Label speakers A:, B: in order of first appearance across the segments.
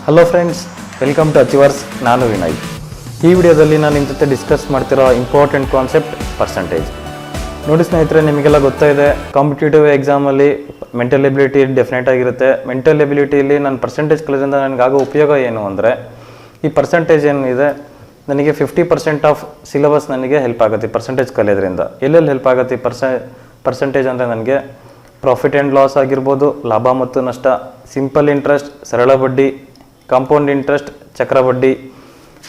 A: Hello friends, welcome to Achievers. ನಾನು ವಿನಯ್. ಈ ವಿಡಿಯೋದಲ್ಲಿ ನಾನು ನಿಮ್ಮ ಜೊತೆ ಡಿಸ್ಕಸ್ ಮಾಡ್ತಿರೋ ಇಂಪಾರ್ಟೆಂಟ್ ಕಾನ್ಸೆಪ್ಟ್ ಪರ್ಸೆಂಟೇಜ್. ನೋಡಿ ಸ್ನೇಹಿತರೆ, ನಿಮಗೆಲ್ಲ ಗೊತ್ತಾಯಿದೆ, ಕಾಂಪಿಟೇಟಿವ್ ಎಕ್ಸಾಮಲ್ಲಿ ಮೆಂಟಲ್ ಎಬಿಲಿಟಿ ಡೆಫಿನೆಟ್ ಆಗಿರುತ್ತೆ. ಮೆಂಟಲ್ ಎಬಿಲಿಟಿಯಲ್ಲಿ ನಾನು ಪರ್ಸೆಂಟೇಜ್ ಕಲಿಯೋದ್ರಿಂದ ನನಗಾಗೋ ಉಪಯೋಗ ಏನು ಅಂದರೆ, ಈ ಪರ್ಸೆಂಟೇಜ್ ಏನಿದೆ ನನಗೆ 50% ಆಫ್ ಸಿಲೆಬಸ್ ನನಗೆ ಹೆಲ್ಪ್ ಆಗುತ್ತೆ ಪರ್ಸೆಂಟೇಜ್ ಕಲಿಯೋದ್ರಿಂದ. ಎಲ್ಲೆಲ್ಲಿ ಹೆಲ್ಪ್ ಆಗುತ್ತೆ ಪರ್ಸೆಂಟೇಜ್ ಅಂದರೆ ನನಗೆ ಪ್ರಾಫಿಟ್ ಆ್ಯಂಡ್ ಲಾಸ್ ಆಗಿರ್ಬೋದು, ಲಾಭ ಮತ್ತು ನಷ್ಟ, ಸಿಂಪಲ್ ಇಂಟ್ರೆಸ್ಟ್, ಸರಳ ಬಡ್ಡಿ, ಕಾಂಪೌಂಡ್ ಇಂಟ್ರೆಸ್ಟ್, ಚಕ್ರಬಡ್ಡಿ,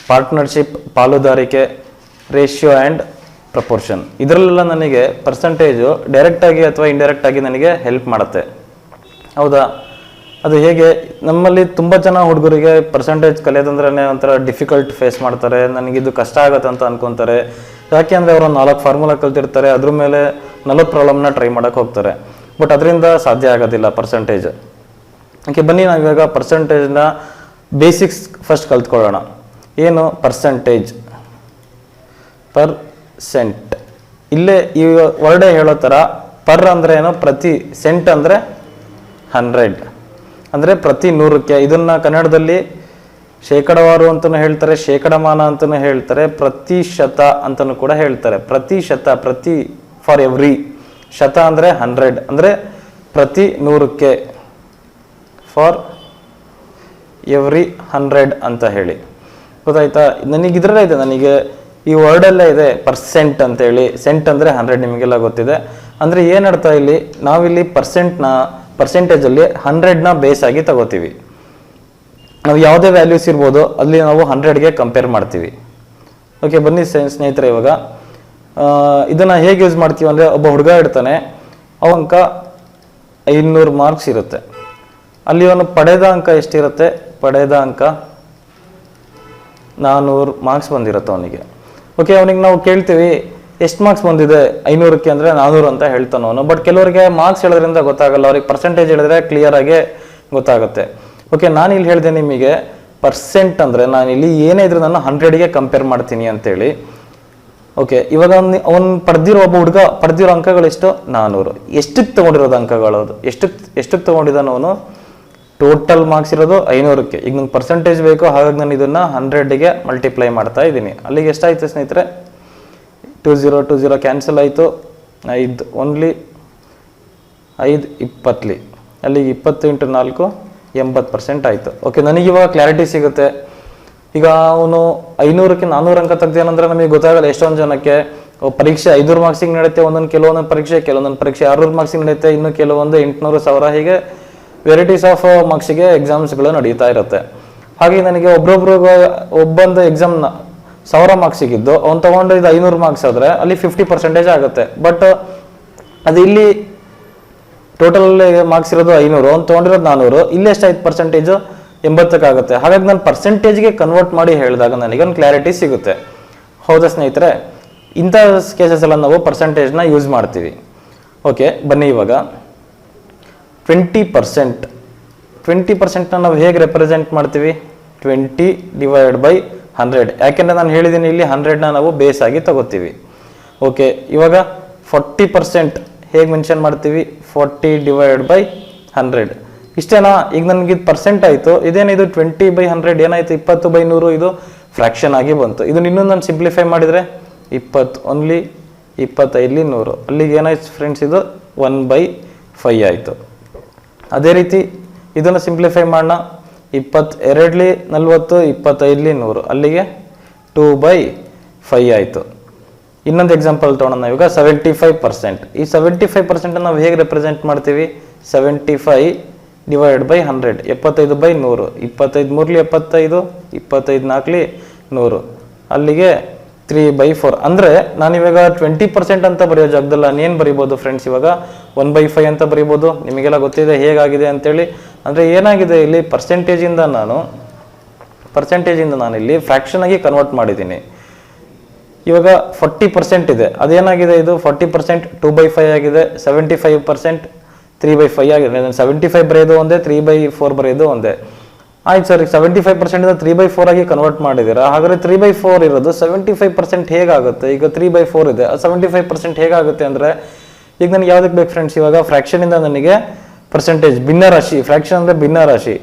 A: ಪಾರ್ಟ್ನರ್ಶಿಪ್, ಪಾಲುದಾರಿಕೆ, ರೇಷಿಯೋ ಆ್ಯಂಡ್ ಪ್ರಪೋರ್ಷನ್. ಇದರಲ್ಲೆಲ್ಲ ನನಗೆ ಪರ್ಸೆಂಟೇಜು ಡೈರೆಕ್ಟಾಗಿ ಅಥವಾ ಇಂಡೈರೆಕ್ಟಾಗಿ ನನಗೆ ಹೆಲ್ಪ್ ಮಾಡುತ್ತೆ. ಹೌದಾ? ಅದು ಹೇಗೆ? ನಮ್ಮಲ್ಲಿ ತುಂಬ ಜನ ಹುಡುಗರಿಗೆ ಪರ್ಸೆಂಟೇಜ್ ಕಲಿಯೋದಂದ್ರೆ ಒಂಥರ ಡಿಫಿಕಲ್ಟ್ ಫೇಸ್ ಮಾಡ್ತಾರೆ. ನನಗಿದು ಕಷ್ಟ ಆಗುತ್ತೆ ಅಂತ ಅನ್ಕೊತಾರೆ. ಯಾಕೆ ಅಂದರೆ ಅವರು 4 ಫಾರ್ಮುಲಾ ಕಲ್ತಿರ್ತಾರೆ, ಅದ್ರ ಮೇಲೆ 40 ಪ್ರಾಬ್ಲಮ್ನ ಟ್ರೈ ಮಾಡೋಕ್ಕೆ ಹೋಗ್ತಾರೆ. ಬಟ್ ಅದರಿಂದ ಸಾಧ್ಯ ಆಗೋದಿಲ್ಲ ಪರ್ಸೆಂಟೇಜ್. ಓಕೆ, ಬನ್ನಿ ನಾವಿವಾಗ ಪರ್ಸೆಂಟೇಜ್ನ ಬೇಸಿಕ್ಸ್ ಫಸ್ಟ್ ಕಲ್ತ್ಕೊಳ್ಳೋಣ. ಏನು ಪರ್ಸೆಂಟೇಜ್? ಪರ್ಸೆಂಟ್. ಇಲ್ಲೇ ಈ ವರ್ಡೇ ಹೇಳೋ ಥರ ಪರ್ ಅಂದರೆ ಏನು, ಪ್ರತಿ, ಸೆಂಟ್ ಅಂದರೆ 100, ಅಂದರೆ ಪ್ರತಿ 100ಕ್ಕೆ. ಇದನ್ನು ಕನ್ನಡದಲ್ಲಿ ಶೇಕಡವಾರು ಅಂತಲೂ ಹೇಳ್ತಾರೆ, ಶೇಕಡಮಾನ ಅಂತಲೂ ಹೇಳ್ತಾರೆ, ಪ್ರತಿಶತ ಅಂತಲೂ ಕೂಡ ಹೇಳ್ತಾರೆ. ಪ್ರತಿಶತ, ಪ್ರತಿ, ಫಾರ್ ಎವ್ರಿ. ಶತ ಅಂದರೆ 100, ಅಂದರೆ ಪ್ರತಿ 100ಕ್ಕೆ, ಫಾರ್ ಎವ್ರಿ 100 ಅಂತ ಹೇಳಿ. ಗೊತ್ತಾಯ್ತಾ? ನನಗಿದ್ರಲ್ಲೇ ಇದೆ, ನನಗೆ ಈ ವರ್ಡಲ್ಲೇ ಇದೆ ಪರ್ಸೆಂಟ್ ಅಂತೇಳಿ. ಸೆಂಟ್ ಅಂದರೆ 100 ನಿಮಗೆಲ್ಲ ಗೊತ್ತಿದೆ. ಅಂದರೆ ಏನರ್ಥ ಇಲ್ಲಿ, ನಾವಿಲ್ಲಿ ಪರ್ಸೆಂಟೇಜಲ್ಲಿ 100ನ ಬೇಸ್ ಆಗಿ ತಗೋತೀವಿ. ನಾವು ಯಾವುದೇ ವ್ಯಾಲ್ಯೂಸ್ ಇರ್ಬೋದು, ಅಲ್ಲಿ ನಾವು 100ಗೆ ಕಂಪೇರ್ ಮಾಡ್ತೀವಿ. ಓಕೆ, ಬನ್ನಿ ಸ್ನೇಹಿತರೆ, ಇವಾಗ ಇದನ್ನು ಹೇಗೆ ಯೂಸ್ ಮಾಡ್ತೀವಿ ಅಂದರೆ, ಒಬ್ಬ ಹುಡುಗ ಇರ್ತಾನೆ, ಅವಂಕ 500 ಮಾರ್ಕ್ಸ್ ಇರುತ್ತೆ. ಅಲ್ಲಿ ಅವನು ಪಡೆದ ಅಂಕ ಎಷ್ಟಿರುತ್ತೆ? ಪಡೆದ ಅಂಕ 400 ಮಾರ್ಕ್ಸ್ ಬಂದಿರುತ್ತೆ ಅವನಿಗೆ. ಓಕೆ, ಅವನಿಗೆ ನಾವು ಕೇಳ್ತೀವಿ ಎಷ್ಟು ಮಾರ್ಕ್ಸ್ ಬಂದಿದೆ 500ಕ್ಕೆ ಅಂದರೆ 400 ಅಂತ ಹೇಳ್ತಾನೆ ಅವನು. ಬಟ್ ಕೆಲವರಿಗೆ ಮಾರ್ಕ್ಸ್ ಹೇಳೋದ್ರಿಂದ ಗೊತ್ತಾಗಲ್ಲ, ಅವ್ರಿಗೆ ಪರ್ಸೆಂಟೇಜ್ ಹೇಳಿದ್ರೆ ಕ್ಲಿಯರ್ ಆಗಿ ಗೊತ್ತಾಗುತ್ತೆ. ಓಕೆ, ನಾನು ಇಲ್ಲಿ ಹೇಳಿದೆ ನಿಮಗೆ ಪರ್ಸೆಂಟ್ ಅಂದರೆ ನಾನು ಇಲ್ಲಿ ಏನೇ ಇದ್ರೂ ನಾನು 100ಗೆ ಕಂಪೇರ್ ಮಾಡ್ತೀನಿ ಅಂತೇಳಿ. ಓಕೆ, ಇವಾಗ ಅವ್ನು ಒಬ್ಬ ಹುಡುಗ ಪಡೆದಿರೋ ಅಂಕಗಳೆಷ್ಟು? 400. ಎಷ್ಟಕ್ಕೆ ತೊಗೊಂಡಿರೋದು ಅಂಕಗಳು? ಅದು ಎಷ್ಟಕ್ಕೆ ತೊಗೊಂಡಿದ್ದಾನೆ ಅವನು? ಟೋಟಲ್ ಮಾರ್ಕ್ಸ್ ಇರೋದು 500ಕ್ಕೆ. ಈಗ ನಂಗೆ ಪರ್ಸೆಂಟೇಜ್ ಬೇಕು, ಹಾಗಾಗಿ ನಾನು ಇದನ್ನು 100ಗೆ ಮಲ್ಟಿಪ್ಲೈ ಮಾಡ್ತಾ ಇದ್ದೀನಿ. ಅಲ್ಲಿಗೆ ಎಷ್ಟಾಯಿತು ಸ್ನೇಹಿತರೆ? 20 ಕ್ಯಾನ್ಸಲ್ ಆಯಿತು. 5 ಓನ್ಲಿ 5 20. ಅಲ್ಲಿಗೆ 20 × 4 80% ಆಯಿತು. ಓಕೆ, ನನಗಿವಾಗ ಕ್ಲಾರಿಟಿ ಸಿಗುತ್ತೆ. ಈಗ ಅವನು 500ಕ್ಕೆ 400 ಅಂಕ ತೆಗ್ದೇನಂದ್ರೆ ನಮಗೆ ಗೊತ್ತಾಗಲ್ಲ. ಎಷ್ಟೊಂದು ಜನಕ್ಕೆ ಪರೀಕ್ಷೆ 500 ಮಾರ್ಕ್ಸಿಗೆ ನಡೆಯುತ್ತೆ, ಕೆಲವೊಂದೊಂದು ಪರೀಕ್ಷೆ 600 ಮಾರ್ಕ್ಸಿಗೆ ನಡೆಯುತ್ತೆ, ಇನ್ನು ಕೆಲವೊಂದು 800, 1000, ಹೀಗೆ ವೆರೈಟೀಸ್ ಆಫ್ ಮಾರ್ಕ್ಸಿಗೆ ಎಕ್ಸಾಮ್ಸ್ಗಳು ನಡೀತಾ ಇರುತ್ತೆ. ಹಾಗೆ ನನಗೆ ಒಬ್ಬೊಂದು ಎಕ್ಸಾಮ್ನ 1000 ಮಾರ್ಕ್ಸಿಗಿದ್ದು ಅವ್ನು ತೊಗೊಂಡು ಇದು 500 ಮಾರ್ಕ್ಸ್ ಆದರೆ ಅಲ್ಲಿ 50% ಆಗುತ್ತೆ. ಬಟ್ ಅದು ಇಲ್ಲಿ ಟೋಟಲ್ ಮಾರ್ಕ್ಸ್ ಇರೋದು 500, ಅವ್ನು ತೊಗೊಂಡಿರೋದು 400. ಇಲ್ಲಿ ಎಷ್ಟಾಯ್ತು ಪರ್ಸೆಂಟೇಜು? 80 ಹಾಗಾಗಿ ನಾನು ಪರ್ಸೆಂಟೇಜ್ಗೆ ಕನ್ವರ್ಟ್ ಮಾಡಿ ಹೇಳಿದಾಗ ನನಗೆ ಒಂದು ಕ್ಲಾರಿಟಿ ಸಿಗುತ್ತೆ. ಹೌದಾ ಸ್ನೇಹಿತರೆ? ಇಂಥ ಕೇಸಸ್ ಎಲ್ಲ ನಾವು ಪರ್ಸೆಂಟೇಜ್ನ ಯೂಸ್ ಮಾಡ್ತೀವಿ. ಓಕೆ, ಬನ್ನಿ ಇವಾಗ 20%. 20%ನ ನಾವು ಹೇಗೆ ರೆಪ್ರೆಸೆಂಟ್ ಮಾಡ್ತೀವಿ? 20/100. ಯಾಕೆಂದರೆ ನಾನು ಹೇಳಿದ್ದೀನಿ ಇಲ್ಲಿ 100ನ ನಾವು ಬೇಸ್ ಆಗಿ ತಗೋತೀವಿ. ಓಕೆ, ಇವಾಗ 40% ಹೇಗೆ ಮೆನ್ಷನ್ ಮಾಡ್ತೀವಿ? 40/100. ಇಷ್ಟೇನಾ? ಈಗ ನನಗೆ ಇದು ಪರ್ಸೆಂಟ್ ಆಯಿತು. ಇದೇನಿದು 20/100 ಏನಾಯಿತು? 20/100. ಇದು ಫ್ರ್ಯಾಕ್ಷನ್ ಆಗಿ ಬಂತು. ಇದನ್ನು ಇನ್ನೊಂದು ನಾನು ಸಿಂಪ್ಲಿಫೈ ಮಾಡಿದರೆ 20 ಓನ್ಲಿ 25 100. ಅಲ್ಲಿಗೆ ಏನಾಯ್ತು ಫ್ರೆಂಡ್ಸ್? ಇದು 1/5 ಆಯಿತು. ಅದೇ ರೀತಿ ಇದನ್ನು ಸಿಂಪ್ಲಿಫೈ ಮಾಡೋಣ. 22 40, 25 100. ಅಲ್ಲಿಗೆ 2/5 ಆಯಿತು. ಇನ್ನೊಂದು ಎಕ್ಸಾಂಪಲ್ ತೊಗೊಳೋಣ. ಇವಾಗ 75%. ಈ 75% ನಾವು ಹೇಗೆ ರೆಪ್ರೆಸೆಂಟ್ ಮಾಡ್ತೀವಿ? 75/100. 75/100. 25 3 75, 25 4 100. ಅಲ್ಲಿಗೆ 3/4. ಅಂದರೆ ನಾನಿವಾಗ 20% ಅಂತ ಬರೆಯೋ ಜಾಗದಲ್ಲಿ ನಾನೇನು ಬರಿಬೋದು ಫ್ರೆಂಡ್ಸ್? ಇವಾಗ 1/5 ಅಂತ ಬರಿಬೋದು. ನಿಮಗೆಲ್ಲ ಗೊತ್ತಿದೆ ಹೇಗಾಗಿದೆ ಅಂತೇಳಿ. ಅಂದರೆ ಏನಾಗಿದೆ ಇಲ್ಲಿ, ಪರ್ಸೆಂಟೇಜಿಂದ ನಾನಿಲ್ಲಿ ಫ್ರ್ಯಾಕ್ಷನ್ ಆಗಿ ಕನ್ವರ್ಟ್ ಮಾಡಿದ್ದೀನಿ. ಇವಾಗ 40% ಇದೆ, ಅದೇನಾಗಿದೆ? ಇದು 40% 2/5 ಆಗಿದೆ. 75% 3/5 ಆಗಿದೆ. 75 ಬರೆಯೋದು ಒಂದೇ, 3/4 ಬರೆಯೋದು ಒಂದೇ. ಆಯ್ತು ಸರ್, 75% 3/4 ಆಗಿ ಕನ್ವರ್ಟ್ ಮಾಡಿದ್ದೀರಾ. ಹಾಗಾದರೆ 3/4 ಇರೋದು 75% ಹೇಗಾಗುತ್ತೆ? ಈಗ 3/4 ಇದೆ, 75% ಹೇಗಾಗುತ್ತೆ ಅಂದರೆ, ಈಗ ನನಗೆ ಯಾವುದಕ್ಕೆ ಬೇಕು ಫ್ರೆಂಡ್ಸ್? ಇವಾಗ ಫ್ರ್ಯಾಕ್ಷನಿಂದ ನನಗೆ ಪರ್ಸೆಂಟೇಜ್ ಭಿನ್ನರಾಶಿ, ಫ್ರ್ಯಾಕ್ಷನ್ ಅಂದರೆ ಭಿನ್ನರಾಶಿ.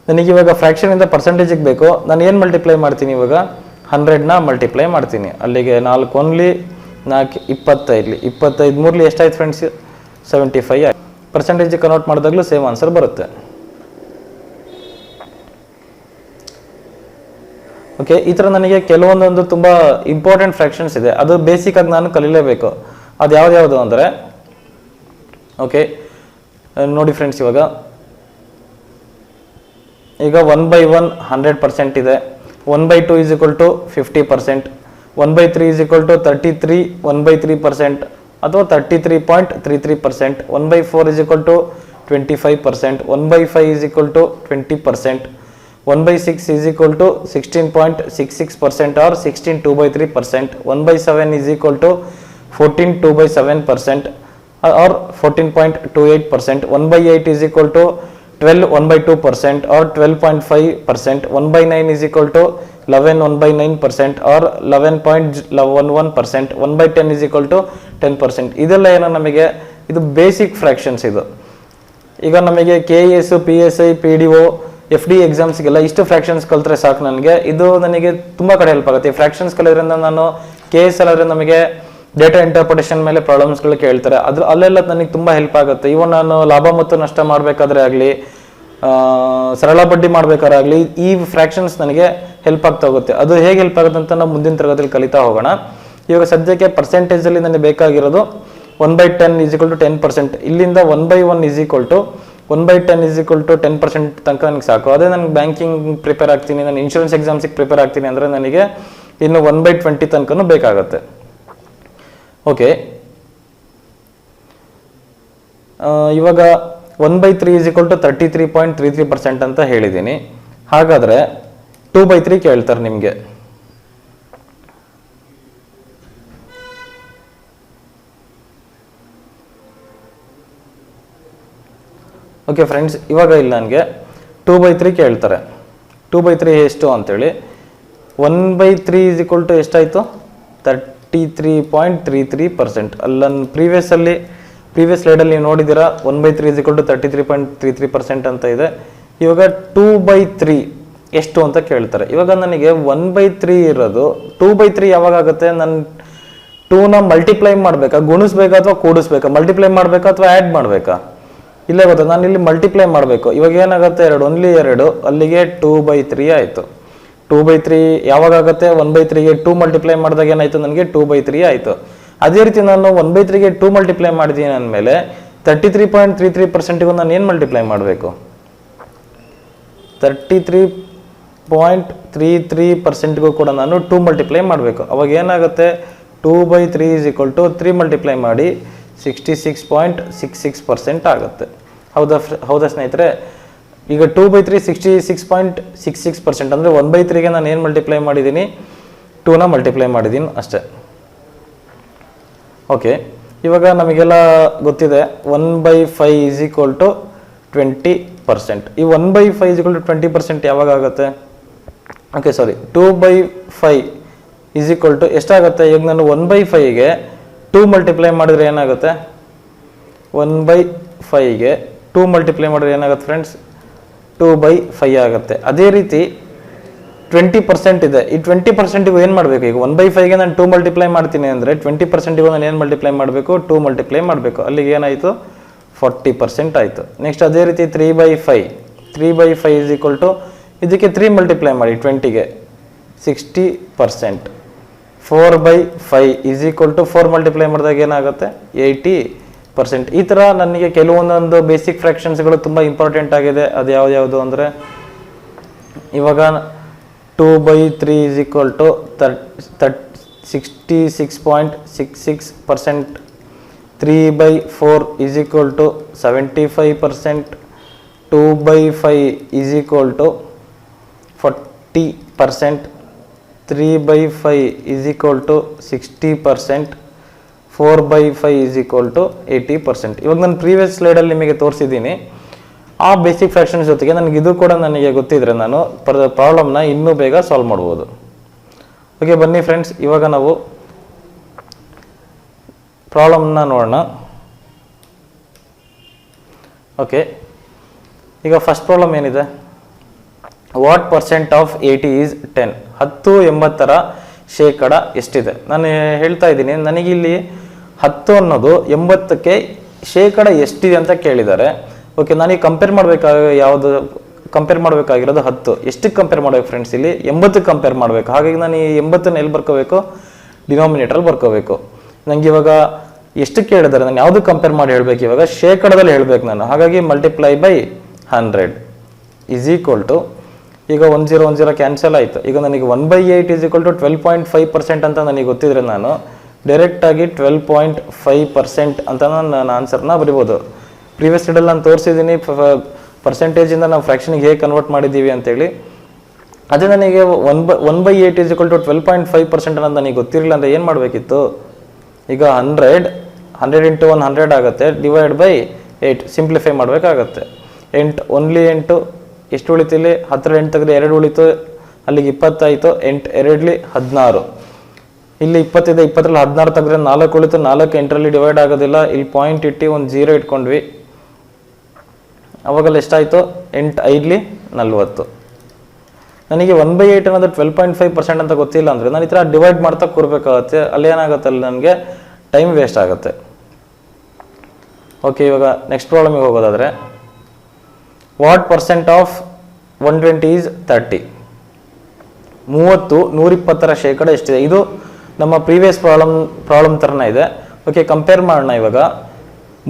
A: ನನಗೆ ಇವಾಗ ಫ್ರ್ಯಾಕ್ಷನಿಂದ ಪರ್ಸೆಂಟೇಜಿಗೆ ಬೇಕು, ನಾನು ಏನು ಮಲ್ಟಿಪ್ಲೈ ಮಾಡ್ತೀನಿ ಇವಾಗ 100ನ ಮಲ್ಟಿಪ್ಲೈ ಮಾಡ್ತೀನಿ. ಅಲ್ಲಿಗೆ 4 ಒನ್ಲಿ 4 25 25 ಮೂರಲಿ ಎಷ್ಟಾಯ್ತು ಫ್ರೆಂಡ್ಸ್ 75 ಆಯ್ತು. ಪರ್ಸೆಂಟೇಜಿಗೆ ಕನ್ವರ್ಟ್ ಮಾಡಿದಾಗಲೂ ಸೇಮ್ ಆನ್ಸರ್ ಬರುತ್ತೆ. ಓಕೆ, ಈ ಥರ ನನಗೆ ಕೆಲವೊಂದೊಂದು ತುಂಬ ಇಂಪಾರ್ಟೆಂಟ್ ಫ್ರ್ಯಾಕ್ಷನ್ಸ್ ಇದೆ, ಅದು ಬೇಸಿಕ್ ಆಗಿ ನಾನು ಕಲೀಲೇಬೇಕು. ಅದು ಯಾವ್ದು ಅಂದರೆ ಓಕೆ ನೋಡಿ ಫ್ರೆಂಡ್ಸ್, ಈಗ 1/1 100% ಇದೆ, 1/2 is equal to 50%, 1/3 is equal to 33 1/3% ಅಥವಾ 33.33%, 1/4 is equal to 25%, 1/5 is equal to 20%, 1/6 is equal to 16.66% or 16 2/3%, 1/7 is equal to 14 2/7% or 14.28%, 1/8 is equal to 12 1/2% or 12.5%, 1/9 is equal to 11 1/9% or 11.11%, 1/10 is equal to 10%. ಇದೆಲ್ಲ ಏನೋ ನಮಗೆ ಇದು basic fractions. ಇದು ಈಗ ನಮಗೆ KES PSI PDO FD ಎಕ್ಸಾಮ್ಸ್ಗೆಲ್ಲ ಇಷ್ಟು fractions ಕಲ್ತ್ರೆ ಸಾಕು ನನಗೆ. ಇದು ನನಗೆ ತುಂಬ ಕಡೆ ಹೆಲ್ಪ್ ಆಗುತ್ತೆ. ಈ ಫ್ರ್ಯಾಕ್ಷನ್ಸ್ ಕಲಿಯೋದ್ರಿಂದ ನಾನು KS ಅಲ್ಲಾದರೆ ನಮಗೆ ಡೇಟಾ ಇಂಟರ್ಪ್ರಿಟೇಷನ್ ಮೇಲೆ ಪ್ರಾಬ್ಲಮ್ಸ್ಗಳು ಕೇಳ್ತಾರೆ, ಅಲ್ಲೆಲ್ಲ ನನಗೆ ತುಂಬ ಹೆಲ್ಪ್ ಆಗುತ್ತೆ. ಇವನ್ ನಾನು ಲಾಭ ಮತ್ತು ನಷ್ಟ ಮಾಡಬೇಕಾದ್ರೆ ಆಗಲಿ, ಸರಳ ಬಡ್ಡಿ ಮಾಡಬೇಕಾದ್ರೆ ಆಗಲಿ, ಈ ಫ್ರ್ಯಾಕ್ಷನ್ಸ್ ನನಗೆ ಹೆಲ್ಪ್ ಆಗ್ತಾ ಹೋಗುತ್ತೆ. ಅದು ಹೇಗೆ ಹೆಲ್ಪ್ ಆಗುತ್ತೆ ಅಂತ ನಾವು ಮುಂದಿನ ತರಗತಿಯಲ್ಲಿ ಕಲಿತಾ ಹೋಗೋಣ. ಇವಾಗ ಸದ್ಯಕ್ಕೆ ಪರ್ಸೆಂಟೇಜಲ್ಲಿ ನನಗೆ ಬೇಕಾಗಿರೋದು 1/10 is equal to 10%. ಇಲ್ಲಿಂದ 1/1 is equal to 1/10 is equal to 10% ತನಕ ನನಗೆ ಸಾಕು. ಅದೇ ನನಗೆ ಬ್ಯಾಂಕಿಂಗ್ ಪ್ರಿಪೇರ್ ಆಗ್ತೀನಿ, ನಾನು ಇನ್ಶೂರೆನ್ಸ್ ಎಕ್ಸಾಮ್ಸಿಗೆ ಪ್ರಿಪೇರ್ ಆಗ್ತೀನಿ ಅಂದರೆ ನನಗೆ ಇನ್ನು 1/20 ತನಕನೂ ಬೇಕಾಗುತ್ತೆ. ಓಕೆ, ಇವಾಗ 1/3 is equal to 33.33% ಅಂತ ಹೇಳಿದ್ದೀನಿ. ಹಾಗಾದರೆ 2/3 ಕೇಳ್ತಾರೆ ನಿಮಗೆ. ಓಕೆ ಫ್ರೆಂಡ್ಸ್, ಇವಾಗ ಇಲ್ಲ ನನಗೆ 2/3 ಕೇಳ್ತಾರೆ. 2/3 ಎಷ್ಟು ಅಂತೇಳಿ 1/3 is equal to ಎಷ್ಟಾಯಿತು 33.33%. ಅಲ್ಲಿ ನಾನು ಪ್ರೀವಿಯಸ್ ಸ್ಲೈಡಲ್ಲಿ ನೀವು ನೋಡಿದ್ದೀರಾ 1/3 is equal to 33.33% ಅಂತ ಇದೆ. ಇವಾಗ 2/3 ಎಷ್ಟು ಅಂತ ಕೇಳ್ತಾರೆ. ಇವಾಗ ನನಗೆ 1/3 ಇರೋದು 2/3 ಯಾವಾಗ ಆಗುತ್ತೆ, ನಾನು 2ನ ಮಲ್ಟಿಪ್ಲೈ ಮಾಡಬೇಕಾ, ಗುಣಿಸ್ಬೇಕಾ ಅಥವಾ ಕೂಡಿಸ್ಬೇಕಾ, ಮಲ್ಟಿಪ್ಲೈ ಮಾಡಬೇಕಾ ಅಥವಾ ಆ್ಯಡ್ ಮಾಡಬೇಕಾ, ಇಲ್ಲೇ ಗೊತ್ತಾ, ನಾನು ಇಲ್ಲಿ ಮಲ್ಟಿಪ್ಲೈ ಮಾಡಬೇಕು. ಇವಾಗ ಏನಾಗುತ್ತೆ, ಓನ್ಲಿ 2, ಅಲ್ಲಿಗೆ 2/3 ಆಯಿತು. 2/3 ಯಾವಾಗ ಆಗುತ್ತೆ, 1/3ಗೆ 2 ಮಲ್ಟಿಪ್ಲೈ ಮಾಡಿದಾಗ ಏನಾಯಿತು ನನಗೆ 2/3 ಆಯಿತು. ಅದೇ ರೀತಿ ನಾನು 1/3ಗೆ 2 ಮಲ್ಟಿಪ್ಲೈ ಮಾಡಿದ್ದೀನಿ ಅಂದಮೇಲೆ 33.33%ಗೂ ನಾನು ಏನು ಮಲ್ಟಿಪ್ಲೈ ಮಾಡಬೇಕು, 33.33%ಗೂ ಕೂಡ ನಾನು 2 ಮಲ್ಟಿಪ್ಲೈ ಮಾಡಬೇಕು. ಅವಾಗ ಏನಾಗುತ್ತೆ 2/3 is equal to 3 ಮಲ್ಟಿಪ್ಲೈ ಮಾಡಿ 66.66% ಆಗುತ್ತೆ. ಹೌದಾ ಸ್ನೇಹಿತರೆ? ಈಗ 2/3 66.66% ಅಂದರೆ 1/3ಗೆ ನಾನು ಏನು ಮಲ್ಟಿಪ್ಲೈ ಮಾಡಿದ್ದೀನಿ, 2ನ ಮಲ್ಟಿಪ್ಲೈ ಮಾಡಿದ್ದೀನಿ ಅಷ್ಟೇ. ಓಕೆ, ಇವಾಗ ನಮಗೆಲ್ಲ ಗೊತ್ತಿದೆ 1/5 is equal to 20%. ಈ 1/5 is equal to 20% ಯಾವಾಗ ಆಗುತ್ತೆ, okay sorry 2/5 is equal to ಎಷ್ಟಾಗುತ್ತೆ. ಈಗ ನಾನು 1/5ಗೆ 2 ಮಲ್ಟಿಪ್ಲೈ ಮಾಡಿದ್ರೆ ಏನಾಗುತ್ತೆ, 1/5ಗೆ 2 ಮಲ್ಟಿಪ್ಲೈ ಮಾಡಿದ್ರೆ ಏನಾಗುತ್ತೆ ಫ್ರೆಂಡ್ಸ್, 2/5 ಆಗುತ್ತೆ. ಅದೇ ರೀತಿ 20% ಇದೆ. ಈ 20%ಗೂ ಏನು ಮಾಡಬೇಕು, ಈಗ 1/5ಗೆ ನಾನು 2 ಮಲ್ಟಿಪ್ಲೈ ಮಾಡ್ತೀನಿ ಅಂದರೆ 20%ಗೂ ನಾನು ಏನು ಮಲ್ಟಿಪ್ಲೈ ಮಾಡಬೇಕು, 2 ಮಲ್ಟಿಪ್ಲೈ ಮಾಡಬೇಕು. ಅಲ್ಲಿಗೆ ಏನಾಯಿತು 40% ಆಯಿತು. ನೆಕ್ಸ್ಟ್ ಅದೇ ರೀತಿ 3/5 is equal to ಇದಕ್ಕೆ 3 ಮಲ್ಟಿಪ್ಲೈ ಮಾಡಿ 20ಗೆ 60%. 4/5 is equal to 4 ಮಲ್ಟಿಪ್ಲೈ ಮಾಡಿದಾಗ ಏನಾಗುತ್ತೆ 80%. ಈ ಥರ ನನಗೆ ಕೆಲವೊಂದೊಂದು ಬೇಸಿಕ್ ಫ್ರ್ಯಾಕ್ಷನ್ಸ್ಗಳು ತುಂಬ ಇಂಪಾರ್ಟೆಂಟ್ ಆಗಿದೆ. ಅದು ಯಾವುದು ಅಂದರೆ ಇವಾಗ 2/3 is equal to 66.66%, 3/4 is equal to 75%, 2/5 is equal to 40%, 3/5 is equal to 60%, 4/5 is equal to 80%. ಇವಾಗ ನಾನು ಪ್ರೀವಿಯಸ್ ಸ್ಲೈಡಲ್ಲಿ ನಿಮಗೆ ತೋರಿಸಿದ್ದೀನಿ. ಆ ಬೇಸಿಕ್ ಫ್ರ್ಯಾಕ್ಷನ್ಸ್ ಜೊತೆಗೆ ಇದು ಕೂಡ ನನಗೆ ಗೊತ್ತಿದ್ರೆ ನಾನು ಪ್ರಾಬ್ಲಮ್ನ ಇನ್ನೂ ಬೇಗ ಸಾಲ್ವ್ ಮಾಡ್ಬೋದು. ಓಕೆ, ಬನ್ನಿ ಫ್ರೆಂಡ್ಸ್, ಇವಾಗ ನಾವು ಪ್ರಾಬ್ಲಮ್ನ ನೋಡೋಣ. ಓಕೆ, ಈಗ ಫಸ್ಟ್ ಪ್ರಾಬ್ಲಮ್ ಏನಿದೆ, ವಾಟ್ ಪರ್ಸೆಂಟ್ ಆಫ್ 80 ಈಸ್ 10? 80 ಶೇಕಡ ಎಷ್ಟಿದೆ? ನಾನು ಹೇಳ್ತಾ ಇದ್ದೀನಿ, ನನಗಿಲ್ಲಿ 10 ಅನ್ನೋದು 80ಕ್ಕೆ ಶೇಕಡ ಎಷ್ಟಿದೆ ಅಂತ ಕೇಳಿದ್ದಾರೆ. ಓಕೆ, ನನಗೆ ಕಂಪೇರ್ ಮಾಡಬೇಕಾಗಿರೋದು 10. ಎಷ್ಟಕ್ಕೆ ಕಂಪೇರ್ ಮಾಡ್ಬೇಕು ಫ್ರೆಂಡ್ಸ್? ಇಲ್ಲಿ 80ಕ್ಕೆ ಕಂಪೇರ್ ಮಾಡಬೇಕು. ಹಾಗಾಗಿ ನಾನು ಈ 80ನ ಎಲ್ಲಿ ಬರ್ಕೋಬೇಕು? ಡಿನಾಮಿನೇಟ್ರಲ್ಲಿ ಬರ್ಕೋಬೇಕು. ನನಗೆ ಇವಾಗ ಎಷ್ಟು ಕೇಳಿದ್ದಾರೆ, ನಾನು ಯಾವುದು ಕಂಪೇರ್ ಮಾಡಿ ಹೇಳಬೇಕು? ಇವಾಗ ಶೇಕಡದಲ್ಲಿ ಹೇಳಬೇಕು ನಾನು. ಹಾಗಾಗಿ multiply by 100 is equal to, ಈಗ 10 ಕ್ಯಾನ್ಸಲ್ ಆಯಿತು. ಈಗ ನನಗೆ 1/8 ಈಸ್ ಈಕ್ವಲ್ ಟು 12.5% ಅಂತ ನನಗೆ ಗೊತ್ತಿದ್ರೆ ನಾನು ಡೈರೆಕ್ಟಾಗಿ 12.5% ಅಂತ ನಾನು ಆನ್ಸರ್ನ ಬರಿಬೋದು. ಪ್ರೀವಿಯಸ್ ಸ್ಲೈಡಲ್ಲಿ ನಾನು ತೋರಿಸಿದ್ದೀನಿ ಪರ್ಸೆಂಟೇಜಿಂದ ನಾವು ಫ್ರ್ಯಾಕ್ಷನಿಗೆ ಹೇಗೆ ಕನ್ವರ್ಟ್ ಮಾಡಿದ್ದೀವಿ ಅಂತೇಳಿ. ಅದೇ ನನಗೆ 1/8 ಈಸ್ ಈಕ್ವಲ್ ಟು 12.5% ಅಂತ ನನಗೆ ಗೊತ್ತಿರಲಿಲ್ಲ ಅಂದರೆ ಏನು ಮಾಡಬೇಕಿತ್ತು? ಈಗ 100 ಇಂಟು 100 ಆಗುತ್ತೆ, ಡಿವೈಡ್ ಬೈ 8 ಸಿಂಪ್ಲಿಫೈ ಮಾಡಬೇಕಾಗತ್ತೆ. 8 ಓನ್ಲಿ 8 ಎಷ್ಟು ಉಳಿತು? ಇಲ್ಲಿ 10 8 ತೆಗೆದ್ರೆ 2 ಉಳಿತು, ಅಲ್ಲಿಗೆ 20 ಆಯಿತು. 8 2 16, ಇಲ್ಲಿ 20 ಇದೆ, 20ರಲ್ಲಿ 16 ತೆಗೆದ್ರೆ 4 ಉಳಿತು, 4 8ರಲ್ಲಿ ಡಿವೈಡ್ ಆಗೋದಿಲ್ಲ. ಇಲ್ಲಿ ಪಾಯಿಂಟ್ ಇಟ್ಟು ಒಂದು 0 ಇಟ್ಕೊಂಡ್ವಿ, ಅವಾಗಲ್ಲಿ ಎಷ್ಟಾಯಿತು? 8 5 40. ನನಗೆ 1/8 ಅನ್ನೋದು 12.5% ಅಂತ ಗೊತ್ತಿಲ್ಲ ಅಂದರೆ ನಾನು ಈ ಥರ ಡಿವೈಡ್ ಮಾಡ್ತಾ ಕೂರ್ಬೇಕಾಗತ್ತೆ. ಅಲ್ಲಿ ಏನಾಗುತ್ತೆ? ಅಲ್ಲಿ ನನಗೆ ಟೈಮ್ ವೇಸ್ಟ್ ಆಗುತ್ತೆ. ಓಕೆ, ಇವಾಗ ನೆಕ್ಸ್ಟ್ ಪ್ರಾಬ್ಲಮಿಗೆ ಹೋಗೋದಾದರೆ, ವಾಟ್ ಪರ್ಸೆಂಟ್ ಆಫ್ 120 ಈಸ್ 30? 30 120 ಶೇಕಡ ಎಷ್ಟಿದೆ? ಇದು ನಮ್ಮ ಪ್ರೀವಿಯಸ್ ಪ್ರಾಬ್ಲಮ್ ಥರನೇ ಇದೆ. ಓಕೆ, ಕಂಪೇರ್ ಮಾಡೋಣ. ಇವಾಗ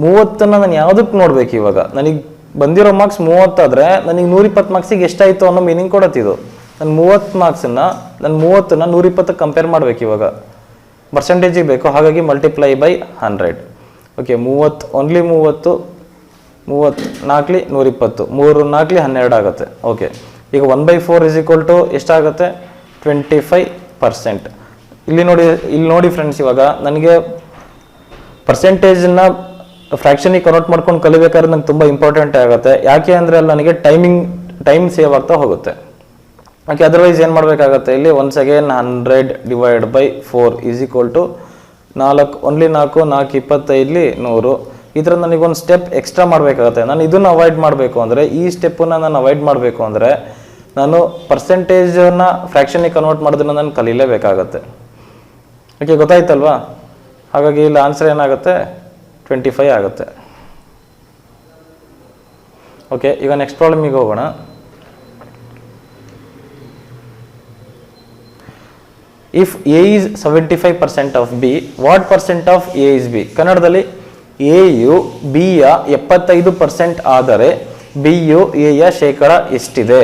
A: 30ನ್ನು ನಾನು ಯಾವುದಕ್ಕೆ ನೋಡ್ಬೇಕು? ಇವಾಗ ನನಗೆ ಬಂದಿರೋ ಮಾರ್ಕ್ಸ್ 30 ಆದರೆ ನನಗೆ 120 ಮಾರ್ಕ್ಸಿಗೆ ಎಷ್ಟಾಯಿತು ಅನ್ನೋ ಮೀನಿಂಗ್ ಕೊಡತ್ತಿದು. ನಾನು 30 120ಕ್ಕೆ ಕಂಪೇರ್ ಮಾಡ್ಬೇಕು. ಇವಾಗ ಪರ್ಸೆಂಟೇಜಿಗೆ ಬೇಕು, ಹಾಗಾಗಿ ಮಲ್ಟಿಪ್ಲೈ ಬೈ 100. ಓಕೆ, 30 ಓನ್ಲಿ 30 4 120, 3 4 12 ಆಗುತ್ತೆ. ಓಕೆ, ಈಗ 1/4 ಈಸ್ ಈಕ್ವಲ್ ಟು ಎಷ್ಟಾಗುತ್ತೆ? 25%. ಇಲ್ಲಿ ನೋಡಿ ಫ್ರೆಂಡ್ಸ್, ಇವಾಗ ನನಗೆ ಪರ್ಸೆಂಟೇಜನ್ನ ಫ್ರ್ಯಾಕ್ಷನಿಗೆ ಕನ್ವರ್ಟ್ ಮಾಡ್ಕೊಂಡು ಕಲಿಬೇಕಾದ್ರೆ ನಂಗೆ ತುಂಬ ಇಂಪಾರ್ಟೆಂಟ್ ಆಗುತ್ತೆ. ಯಾಕೆ ಅಂದರೆ ಅಲ್ಲಿ ನನಗೆ ಟೈಮ್ ಸೇವ್ ಆಗ್ತಾ ಹೋಗುತ್ತೆ. ಓಕೆ, ಅದರ್ವೈಸ್ ಏನು ಮಾಡಬೇಕಾಗತ್ತೆ? ಇಲ್ಲಿ once again 100 divide by 4 is equal to 4 only 4 4 25 100. ಈ ಥರ ನನಗೊಂದು ಸ್ಟೆಪ್ ಎಕ್ಸ್ಟ್ರಾ ಮಾಡಬೇಕಾಗತ್ತೆ. ನಾನು ಇದನ್ನು ಅವಾಯ್ಡ್ ಮಾಡಬೇಕು ಅಂದರೆ, ಈ ಸ್ಟೆಪ್ಪನ್ನು ನಾನು ಅವಾಯ್ಡ್ ಮಾಡಬೇಕು ಅಂದರೆ ನಾನು ಪರ್ಸೆಂಟೇಜನ್ನು ಫ್ರ್ಯಾಕ್ಷನಿಗೆ ಕನ್ವರ್ಟ್ ಮಾಡೋದನ್ನು ನಾನು ಕಲೀಲೇಬೇಕಾಗತ್ತೆ. ಓಕೆ, ಗೊತ್ತಾಯ್ತಲ್ವಾ? ಹಾಗಾಗಿ ಇಲ್ಲಿ ಆನ್ಸರ್ ಏನಾಗುತ್ತೆ? 25 ಆಗುತ್ತೆ. ಓಕೆ, ಈಗ ನೆಕ್ಸ್ಟ್ ಪ್ರಾಬ್ಲಮಿಗೆ ಹೋಗೋಣ. If A is 75% of B, what percent of A is B? ಕನ್ನಡದಲ್ಲಿ ಎ ಯು ಬಿ ಯ 75% ಆದರೆ ಬಿ ಯು ಎ ಯ ಶೇಕಡ ಎಷ್ಟಿದೆ?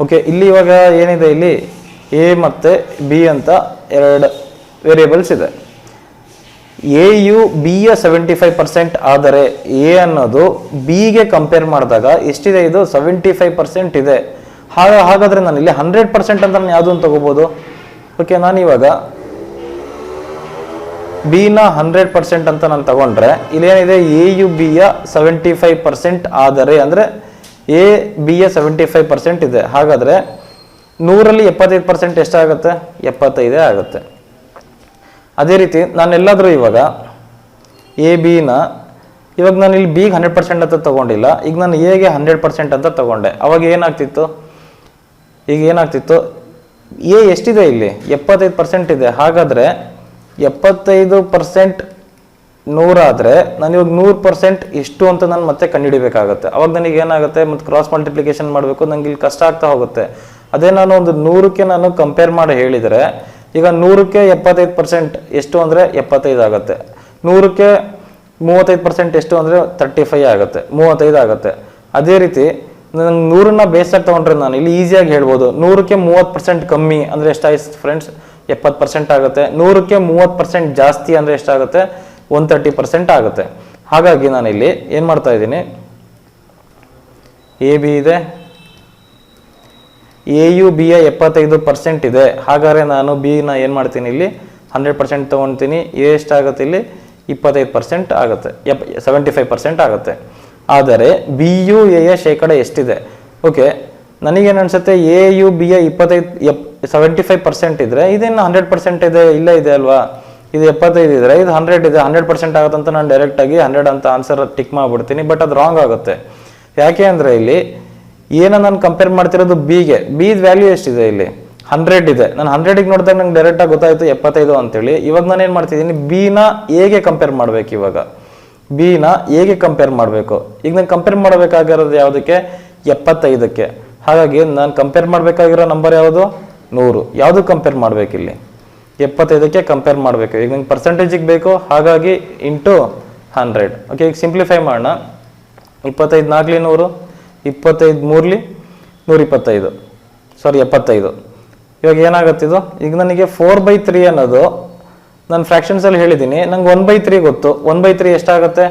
A: ಓಕೆ, ಇಲ್ಲಿ ಇವಾಗ ಏನಿದೆ? ಇಲ್ಲಿ ಎ ಮತ್ತು ಬಿ ಅಂತ 2 ವೇರಿಯೇಬಲ್ಸ್ ಇದೆ. ಎ ಯು ಬಿ ಯ 75% ಆದರೆ ಎ ಅನ್ನೋದು ಬಿಗೆ ಕಂಪೇರ್ ಮಾಡಿದಾಗ ಎಷ್ಟಿದೆ? ಇದು 75% ಇದೆ. ಹಾಗಾದರೆ ನಾನು ಇಲ್ಲಿ 100% ಅಂತ ನಾನು ಯಾವುದನ್ನು ತಗೋಬೋದು? ಓಕೆ, ನಾನು ಇವಾಗ ಬಿನ 100% ಅಂತ ನಾನು ತಗೊಂಡ್ರೆ ಇಲ್ಲಿ ಏನಿದೆ? ಎ ಯು ಬಿ ಯ 75% ಆದರೆ ಅಂದರೆ ಎ ಬಿ ಯ 75% ಇದೆ. ಹಾಗಾದರೆ 100ರಲ್ಲಿ 75% ಎಷ್ಟಾಗುತ್ತೆ? 75 ಆಗುತ್ತೆ. ಅದೇ ರೀತಿ ನಾನೆಲ್ಲಾದರೂ ಇವಾಗ ಎ ಬಿನ ಇವಾಗ ನಾನು ಇಲ್ಲಿ ಬಿಗೆ 100% ಅಂತ ತಗೊಂಡಿಲ್ಲ, ಈಗ ನಾನು ಎಗೆ 100% ಅಂತ ತಗೊಂಡೆ. ಅವಾಗ ಏನಾಗ್ತಿತ್ತು? ಈಗ ಏನಾಗ್ತಿತ್ತು? ಎ ಎಷ್ಟಿದೆ? ಇಲ್ಲಿ 75% ಇದೆ. ಹಾಗಾದರೆ 75% 100 ಆದರೆ ನಾನು ಇವಾಗ 100% ಎಷ್ಟು ಅಂತ ನಾನು ಮತ್ತೆ ಕಂಡುಹಿಡಿಬೇಕಾಗುತ್ತೆ. ಅವಾಗ ನನಗೆ ಏನಾಗುತ್ತೆ? ಮತ್ತು ಕ್ರಾಸ್ ಮಲ್ಟಿಪ್ಲಿಕೇಶನ್ ಮಾಡಬೇಕು, ನನಗೆ ಇಲ್ಲಿ ಕಷ್ಟ ಆಗ್ತಾ ಹೋಗುತ್ತೆ. ಅದೇ ನಾನು ಒಂದು 100ಕ್ಕೆ ನಾನು ಕಂಪೇರ್ ಮಾಡಿ ಹೇಳಿದರೆ, ಈಗ 100ಕ್ಕೆ 75% ಎಷ್ಟು ಅಂದರೆ 75 ಆಗುತ್ತೆ. 100ಕ್ಕೆ 35% ಎಷ್ಟು ಅಂದರೆ 35 ಆಗುತ್ತೆ, 35 ಆಗುತ್ತೆ. ಅದೇ ರೀತಿ ನಂಗೆ 100ನ್ನ ಬೇಸಾಗಿ ತೊಗೊಂಡ್ರೆ ನಾನು ಇಲ್ಲಿ ಈಸಿಯಾಗಿ ಹೇಳ್ಬೋದು, 100ಕ್ಕೆ 30% ಕಮ್ಮಿ ಅಂದರೆ ಎಷ್ಟಾಯ್ತು ಫ್ರೆಂಡ್ಸ್? 70% ಆಗುತ್ತೆ. 100ಕ್ಕೆ 30% ಜಾಸ್ತಿ ಅಂದರೆ ಎಷ್ಟಾಗುತ್ತೆ? 130% ಆಗುತ್ತೆ. ಹಾಗಾಗಿ ನಾನಿಲ್ಲಿ ಏನು ಮಾಡ್ತಾ ಇದ್ದೀನಿ? ಎ ಬಿ ಇದೆ, ಎ ಯು ಬಿ ಯ 75% ಇದೆ. ಹಾಗಾದರೆ ನಾನು ಬಿನ ಏನು ಮಾಡ್ತೀನಿ? ಇಲ್ಲಿ 100% ತೊಗೊಳ್ತೀನಿ. ಎ ಎಷ್ಟಾಗುತ್ತೆ? ಇಲ್ಲಿ 25% ಆಗುತ್ತೆ, 75% ಆಗುತ್ತೆ. ಆದರೆ ಬಿ ಯು ಎ ಯ ಶೇಕಡ ಎಷ್ಟಿದೆ? ಓಕೆ, ನನಗೇನು ಅನಿಸುತ್ತೆ? ಎ ಯು ಬಿ ಯ 75% ಇದ್ದರೆ ಇದೇನು 100% ಇದೆ? ಇಲ್ಲ ಇದೆ ಅಲ್ವಾ? ಇದು 75 ಇದ್ದರೆ ಇದು 100 ಇದೆ, 100% ಆಗುತ್ತೆ ಅಂತ ನಾನು ಡೈರೆಕ್ಟಾಗಿ 100 ಅಂತ ಆನ್ಸರ್ ಟಿಕ್ ಮಾಡಿಬಿಡ್ತೀನಿ. ಬಟ್ ಅದು ರಾಂಗ್ ಆಗುತ್ತೆ. ಯಾಕೆ ಅಂದರೆ ಇಲ್ಲಿ ಏನ ನಾನು ಕಂಪೇರ್ ಮಾಡ್ತಿರೋದು ಬಿಗೆ, ಬಿ ವ್ಯಾಲ್ಯೂ ಎಷ್ಟಿದೆ ಇಲ್ಲಿ 100 ಇದೆ. ನಾನು 100ಗೆ ನೋಡಿದಾಗ ನಂಗೆ ಡೈರೆಕ್ಟಾಗಿ ಗೊತ್ತಾಯ್ತು 75 ಅಂತೇಳಿ. ಇವಾಗ ನಾನು ಏನು ಮಾಡ್ತಿದ್ದೀನಿ, ಬಿನ ಎಗೆ ಕಂಪೇರ್ ಮಾಡ್ಬೇಕು. ಇವಾಗ ಬಿನ ಎಗೆ ಕಂಪೇರ್ ಮಾಡಬೇಕು. ಈಗ ನಾನು ಕಂಪೇರ್ ಮಾಡಬೇಕಾಗಿರೋದು ಯಾವುದಕ್ಕೆ, 75ಕ್ಕೆ. ಹಾಗಾಗಿ ನಾನು ಕಂಪೇರ್ ಮಾಡಬೇಕಾಗಿರೋ ನಂಬರ್ ಯಾವುದು, 100. ಯಾವುದು ಕಂಪೇರ್ ಮಾಡಬೇಕು ಇಲ್ಲಿ, 75ಕ್ಕೆ ಕಂಪೇರ್ ಮಾಡಬೇಕು. ಈಗ ನಂಗೆ ಪರ್ಸೆಂಟೇಜಿಗೆ ಬೇಕು, ಹಾಗಾಗಿ ಇಂಟು 100. ಓಕೆ, ಈಗ ಸಿಂಪ್ಲಿಫೈ ಮಾಡೋಣ. 25 4 100, 25 3 125, ಸಾರಿ 75. ಇವಾಗ ಏನಾಗುತ್ತಿದ್ದು, ಈಗ ನನಗೆ 4/3 ಅನ್ನೋದು ನಾನು ಫ್ರ್ಯಾಕ್ಷನ್ಸಲ್ಲಿ ಹೇಳಿದ್ದೀನಿ. ನಂಗೆ 1/3 ಗೊತ್ತು. 1/3 ಎಷ್ಟಾಗುತ್ತೆ,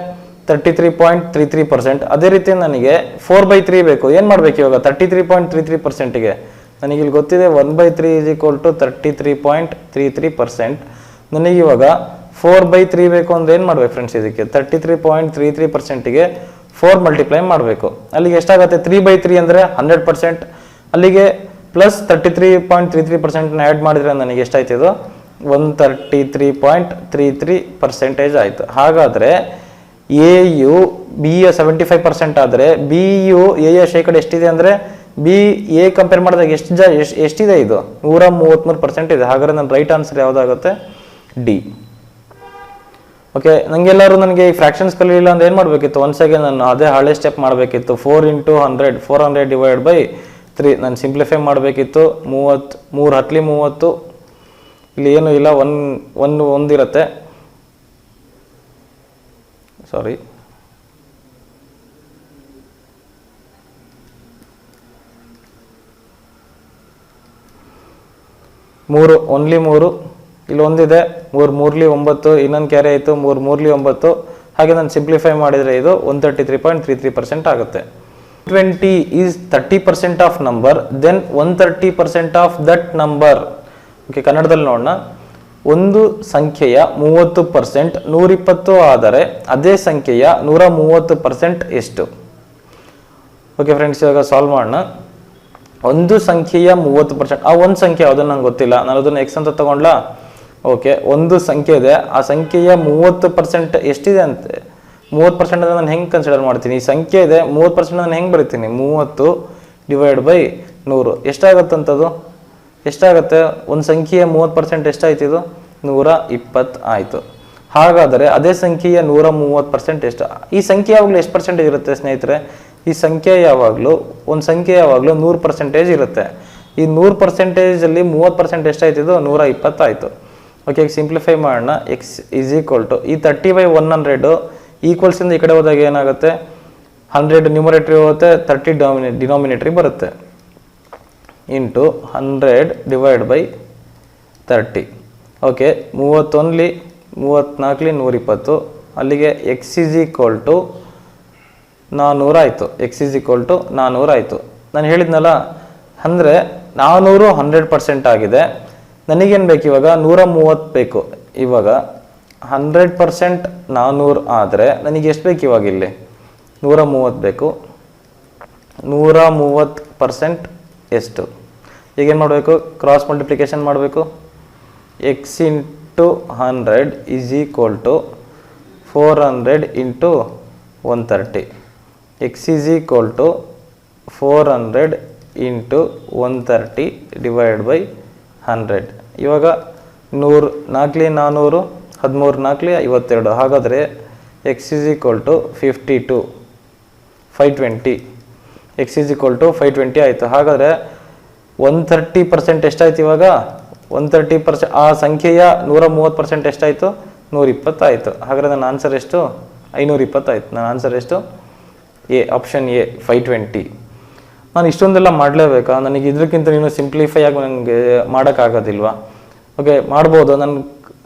A: 33.33%. ಅದೇ ರೀತಿ ನನಗೆ 4/3 ಬೇಕು. ಏನು ಮಾಡಬೇಕು ಇವಾಗ, 33.33%ಗೆ ನನಗೆ ಇಲ್ಲಿ ಗೊತ್ತಿದೆ 1/3 = 33.33%. ನನಗೆ ಇವಾಗ 4/3 ಬೇಕು ಅಂದ್ರೆ ಏನು ಮಾಡ್ಬೇಕು ಫ್ರೆಂಡ್ಸ್, ಇದಕ್ಕೆ 33.33%ಗೆ 4 ಮಲ್ಟಿಪ್ಲೈ ಮಾಡಬೇಕು. ಅಲ್ಲಿಗೆ ಎಷ್ಟಾಗುತ್ತೆ, 3/3 ಅಂದರೆ 100%. ಅಲ್ಲಿಗೆ ಪ್ಲಸ್ 33.33% ಆ್ಯಡ್ ಮಾಡಿದ್ರೆ ನನಗೆ ಎಷ್ಟಾಯ್ತು, ಇದು 133.33% ಆಯಿತು. ಹಾಗಾದರೆ ಎ ಯು ಬಿ ಯ 75% ಆದರೆ ಬಿ ಯು ಎ ಯ ಶೇಕಡ ಎಷ್ಟಿದೆ ಅಂದರೆ, ಬಿ ಎ ಕಂಪೇರ್ ಮಾಡಿದಾಗ ಎಷ್ಟಿದೆ, ಇದು 133% ಇದೆ. ಹಾಗಾದ್ರೆ ನನ್ನ ರೈಟ್ ಆನ್ಸರ್ ಯಾವುದಾಗುತ್ತೆ, ಡಿ. ಓಕೆ, ನನಗೆ ಈ ಫ್ರಾಕ್ಷನ್ಸ್ ಕಲಿಯಿಲ್ಲ ಅಂದ್ರೆ ಏನು ಮಾಡಬೇಕಿತ್ತು, ಒಂದ್ಸಾಗೆ ನಾನು ಅದೇ ಹಳೆ ಸ್ಟೆಪ್ ಮಾಡಬೇಕಿತ್ತು. 4 × 100, 400 / 3 ನಾನು ಸಿಂಪ್ಲಿಫೈ ಮಾಡಬೇಕಿತ್ತು. 30 3 ಹತ್ಲಿ 30, ಇಲ್ಲಿ ಏನು ಇಲ್ಲ, ಒಂದಿರುತ್ತೆ, ಸಾರಿ 3 ಓನ್ಲಿ 3, ಇಲ್ಲಿ ಒಂದಿದೆ. 3 3 9, ಇನ್ನೊಂದು ಕ್ಯಾರಿ ಆಯಿತು, 3 3 9. ಹಾಗೆ ನಾನು ಸಿಂಪ್ಲಿಫೈ ಮಾಡಿದರೆ ಇದು 133.33% ಆಗುತ್ತೆ. 20 is 30% of number, then 130% of that number. Okay, ಕನ್ನಡದಲ್ಲಿ ನೋಡೋಣ. ಒಂದು ಸಂಖ್ಯೆಯ 30% 120 ಆದರೆ ಅದೇ ಸಂಖ್ಯೆಯ 130% ಎಷ್ಟು? ಓಕೆ ಫ್ರೆಂಡ್ಸ್, ಇವಾಗ ಸಾಲ್ವ್ ಮಾಡೋಣ. ಒಂದು ಸಂಖ್ಯೆಯ 30%, ಆ ಒಂದು ಸಂಖ್ಯೆ ಯಾವುದನ್ನು ನಂಗೆ ಗೊತ್ತಿಲ್ಲ, ನಾನು ಅದನ್ನು ಎಕ್ಸ್ ಅಂತ ತಗೊಂಡ್ಲಾ. ಓಕೆ, ಒಂದು ಸಂಖ್ಯೆ ಇದೆ, ಆ ಸಂಖ್ಯೆಯ 30% ಎಷ್ಟಿದೆ ಅಂತೆ. 30% ನಾನು ಹೆಂಗೆ ಕನ್ಸಿಡರ್ ಮಾಡ್ತೀನಿ, ಈ ಸಂಖ್ಯೆ ಇದೆ 30% ನಾನು ಹೆಂಗೆ ಬರಿತೀನಿ, 30 / 100 ಎಷ್ಟಾಗುತ್ತಂಥದ್ದು, ಎಷ್ಟಾಗುತ್ತೆ, ಒಂದು ಸಂಖ್ಯೆಯ 30% ಎಷ್ಟಾಯ್ತು, ಇದು 120 ಆಯಿತು. ಹಾಗಾದರೆ ಅದೇ ಸಂಖ್ಯೆಯ 130% ಎಷ್ಟು? ಈ ಸಂಖ್ಯೆ ಯಾವಾಗಲೂ ಎಷ್ಟು ಪರ್ಸೆಂಟೇಜ್ ಇರುತ್ತೆ ಸ್ನೇಹಿತರೆ, ಈ ಸಂಖ್ಯೆ ಯಾವಾಗಲೂ, ಒಂದು ಸಂಖ್ಯೆ ಯಾವಾಗಲೂ 100% ಇರುತ್ತೆ. ಈ 100%ಅಲ್ಲಿ 30% ಎಷ್ಟಾಯ್ತಿದ್ದು, 120 ಆಯಿತು. ಓಕೆ, ಈಗ ಸಿಂಪ್ಲಿಫೈ ಮಾಡೋಣ. ಎಕ್ಸ್ ಈಸ್ ಈಕ್ವಲ್ ಟು ಈ 30/100 ಈಕ್ವಲ್ಸಿಂದ ಈ ಕಡೆ ಹೋದಾಗ ಏನಾಗುತ್ತೆ, 100 ನ್ಯೂಮರೇಟ್ರಿ ಹೋಗುತ್ತೆ, 30 ಡಿನಾಮಿನೇಟ್ರಿ ಬರುತ್ತೆ, ಇಂಟು 100 / 30. ಓಕೆ, 31 34 120, ಅಲ್ಲಿಗೆ ಎಕ್ಸ್ ಈಸ್ ಈಕ್ವಲ್ ಟು 400 ಆಯಿತು. ಎಕ್ಸ್ ಈಸ್ ಈಕ್ವಲ್ ಟು 400 ಆಯಿತು. ನಾನು ಹೇಳಿದ್ನಲ್ಲ, ಅಂದರೆ 400 100% ಆಗಿದೆ. ನನಗೇನು ಬೇಕು ಇವಾಗ, 130 ಬೇಕು. ಇವಾಗ 100% 400 ಆದರೆ ನನಗೆ ಎಷ್ಟು ಬೇಕು ಇವಾಗ, ಇಲ್ಲಿ 130 ಬೇಕು. 130% ಎಷ್ಟು? ಈಗೇನು ಮಾಡಬೇಕು, ಕ್ರಾಸ್ ಮಲ್ಟಿಪ್ಲಿಕೇಶನ್ ಮಾಡಬೇಕು. X into 100 is equal to 400 into 130. X is equal to 400 into 130 / 100. ಇವಾಗ 100 4 400, 13 4 52. ಹಾಗಾದರೆ X is equal to 52 520. X is equal to 520 ಆಯಿತು. ಹಾಗಾದರೆ 130% ಎಷ್ಟಾಯ್ತು ಇವಾಗ, 130%, ಆ ಸಂಖ್ಯೆಯ 130% ಎಷ್ಟಾಯಿತು, 120 ಆಯಿತು. ಹಾಗಾದರೆ ನನ್ನ ಆನ್ಸರ್ ಎಷ್ಟು, 520 ಆಯಿತು. ನನ್ನ ಆನ್ಸರ್ ಎಷ್ಟು, ಎ, ಆಪ್ಷನ್ ಎ 520. ನಾನು ಇಷ್ಟೊಂದೆಲ್ಲ ಮಾಡಲೇಬೇಕಾ, ನನಗೆ ಇದಕ್ಕಿಂತ ನೀನು ಸಿಂಪ್ಲಿಫೈ ಆಗಿ ನನಗೆ ಮಾಡೋಕ್ಕಾಗೋದಿಲ್ವಾ? ಓಕೆ, ಮಾಡ್ಬೋದು.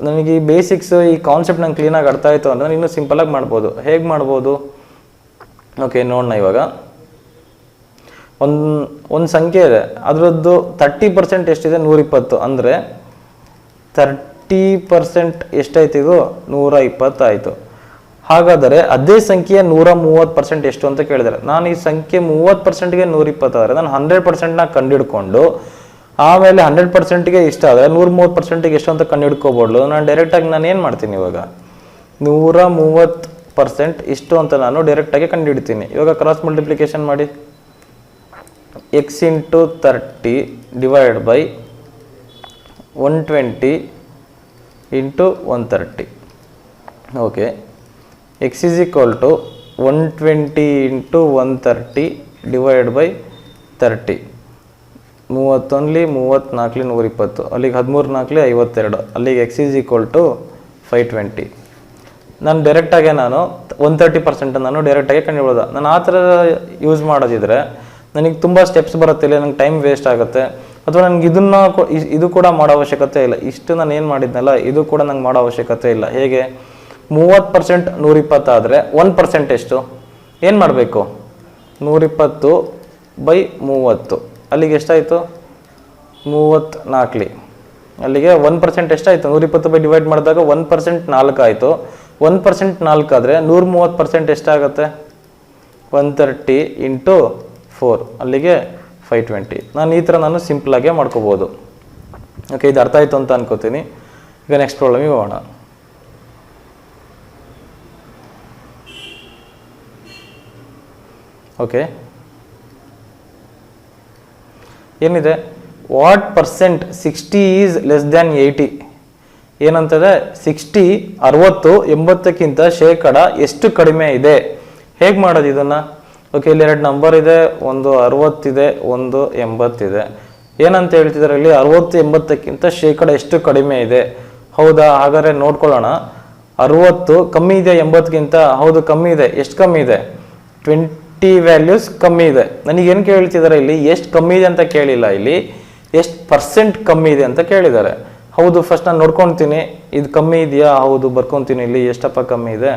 A: ನನಗೆ ಈ ಬೇಸಿಕ್ಸ್, ಈ ಕಾನ್ಸೆಪ್ಟ್ ನಂಗೆ ಕ್ಲೀನಾಗಿ ಅರ್ಥ ಆಯಿತು ಅಂದರೆ ನಾನು ಇನ್ನೂ ಸಿಂಪಲಾಗಿ ಮಾಡ್ಬೋದು. ಹೇಗೆ ಮಾಡ್ಬೋದು? ಓಕೆ, ನೋಡೋಣ. ಇವಾಗ ಒಂದು ಸಂಖ್ಯೆ ಇದೆ, ಅದರದ್ದು 30% ಎಷ್ಟಿದೆ, 120. ಅಂದರೆ 30% ಎಷ್ಟಾಯ್ತು, ಇದು 120 ಆಯಿತು. ಹಾಗಾದರೆ ಅದೇ ಸಂಖ್ಯೆಯ 130% ಎಷ್ಟು ಅಂತ ಕೇಳಿದರೆ, ನಾನು ಈ ಸಂಖ್ಯೆ 30%ಗೆ 120 ಆದರೆ ನಾನು 100%ನ ಕಂಡುಹಿಡ್ಕೊಂಡು ಆಮೇಲೆ 100%ಗೆ ಇಷ್ಟ ಆದರೆ 130%ಗೆ ಎಷ್ಟು ಅಂತ ಕಂಡುಹಿಡ್ಕೋಬೋದು. ನಾನು ಡೈರೆಕ್ಟಾಗಿ ನಾನು ಏನು ಮಾಡ್ತೀನಿ, ಇವಾಗ 130% ಇಷ್ಟು ಅಂತ ನಾನು ಡೈರೆಕ್ಟಾಗಿ ಕಂಡುಹಿಡ್ತೀನಿ. ಇವಾಗ ಕ್ರಾಸ್ ಮಲ್ಟಿಪ್ಲಿಕೇಶನ್ ಮಾಡಿ. X into 30 divide by 120 into 130. Okay, X is equal to 120 into 130 divide by 30. 31 34 120, ಅಲ್ಲಿಗೆ 13 4 52, ಅಲ್ಲಿಗೆ ಎಕ್ಸ್ ಈಸ್ ಈಕ್ವಲ್ ಟು 520. ನಾನು ಡೈರೆಕ್ಟಾಗೆ ನಾನು 130% ನಾನು ಡೈರೆಕ್ಟಾಗೆ ಕಂಡುಹಿಡ್ಬೋದು. ನಾನು ಆ ಥರ ಯೂಸ್ ಮಾಡೋದಿದ್ರೆ ನನಗೆ ತುಂಬ ಸ್ಟೆಪ್ಸ್ ಬರುತ್ತಿಲ್ಲ, ನಂಗೆ ಟೈಮ್ ವೇಸ್ಟ್ ಆಗುತ್ತೆ. ಅಥವಾ ನನಗೆ ಇದು ಕೂಡ ಮಾಡೋ ಅವಶ್ಯಕತೆ ಇಲ್ಲ. ಇಷ್ಟು ನಾನು ಏನು ಮಾಡಿದ್ನಲ್ಲ ಇದು ಕೂಡ ನಂಗೆ ಮಾಡೋ ಅವಶ್ಯಕತೆ ಇಲ್ಲ. ಹೇಗೆ 30% 120 ಆದರೆ 1% ಎಷ್ಟು ಏನು ಮಾಡಬೇಕು? 120/30, ಅಲ್ಲಿಗೆ ಎಷ್ಟಾಯಿತು? 34. ಅಲ್ಲಿಗೆ 1% ಎಷ್ಟಾಯಿತು? 120 ಡಿವೈಡ್ ಮಾಡಿದಾಗ 1% 4 ಆಯಿತು. 1% 4 ಆದರೆ 130% ಎಷ್ಟಾಗುತ್ತೆ? 130 ಇಂಟು 4, ಅಲ್ಲಿಗೆ 520. ನಾನು ಈ ಥರ ನಾನು ಸಿಂಪಲಾಗೆ ಮಾಡ್ಕೋಬೋದು. ಓಕೆ, ಇದು ಅರ್ಥ ಆಯಿತು ಅಂತ ಅನ್ಕೋತೀನಿ. ಈಗ ನೆಕ್ಸ್ಟ್ ಪ್ರಾಬ್ಲಮಿಗೆ ಹೋಗೋಣ. ಓಕೆ, ಏನಿದೆ? What percent 60 is less than 80? ಏನಂತದೆ? 60 60 80ಕ್ಕಿಂತ ಶೇಕಡ ಎಷ್ಟು ಕಡಿಮೆ ಇದೆ? ಹೇಗೆ ಮಾಡೋದು ಇದನ್ನು? ಓಕೆ, ಇಲ್ಲಿ 2 ನಂಬರ್ ಇದೆ, ಒಂದು 60 ಇದೆ, ಒಂದು 80 ಇದೆ. ಏನಂತ ಹೇಳ್ತಿದ್ದಾರೆ ಇಲ್ಲಿ? 60 80ಕ್ಕಿಂತ ಶೇಕಡ ಎಷ್ಟು ಕಡಿಮೆ ಇದೆ? ಹೌದಾ? ಹಾಗಾದರೆ ನೋಡ್ಕೊಳ್ಳೋಣ. 60 ಕಮ್ಮಿ ಇದೆ 80ಕ್ಕಿಂತ? ಹೌದು, ಕಮ್ಮಿ ಇದೆ. ಎಷ್ಟು ಕಮ್ಮಿ ಇದೆ? 20 ವ್ಯಾಲ್ಯೂಸ್ ಕಮ್ಮಿ ಇದೆ. ನನಗೇನು ಕೇಳ್ತಿದ್ದಾರೆ ಇಲ್ಲಿ? ಎಷ್ಟು ಕಮ್ಮಿ ಇದೆ ಅಂತ ಕೇಳಿಲ್ಲ, ಇಲ್ಲಿ ಎಷ್ಟು ಪರ್ಸೆಂಟ್ ಕಮ್ಮಿ ಇದೆ ಅಂತ ಕೇಳಿದ್ದಾರೆ. ಹೌದು, ಫಸ್ಟ್ ನಾನು ನೋಡ್ಕೊತೀನಿ, ಇದು ಕಮ್ಮಿ ಇದೆಯಾ? ಹೌದು, ಬರ್ಕೊತೀನಿ. ಇಲ್ಲಿ ಎಷ್ಟಪ್ಪ ಕಮ್ಮಿ ಇದೆ?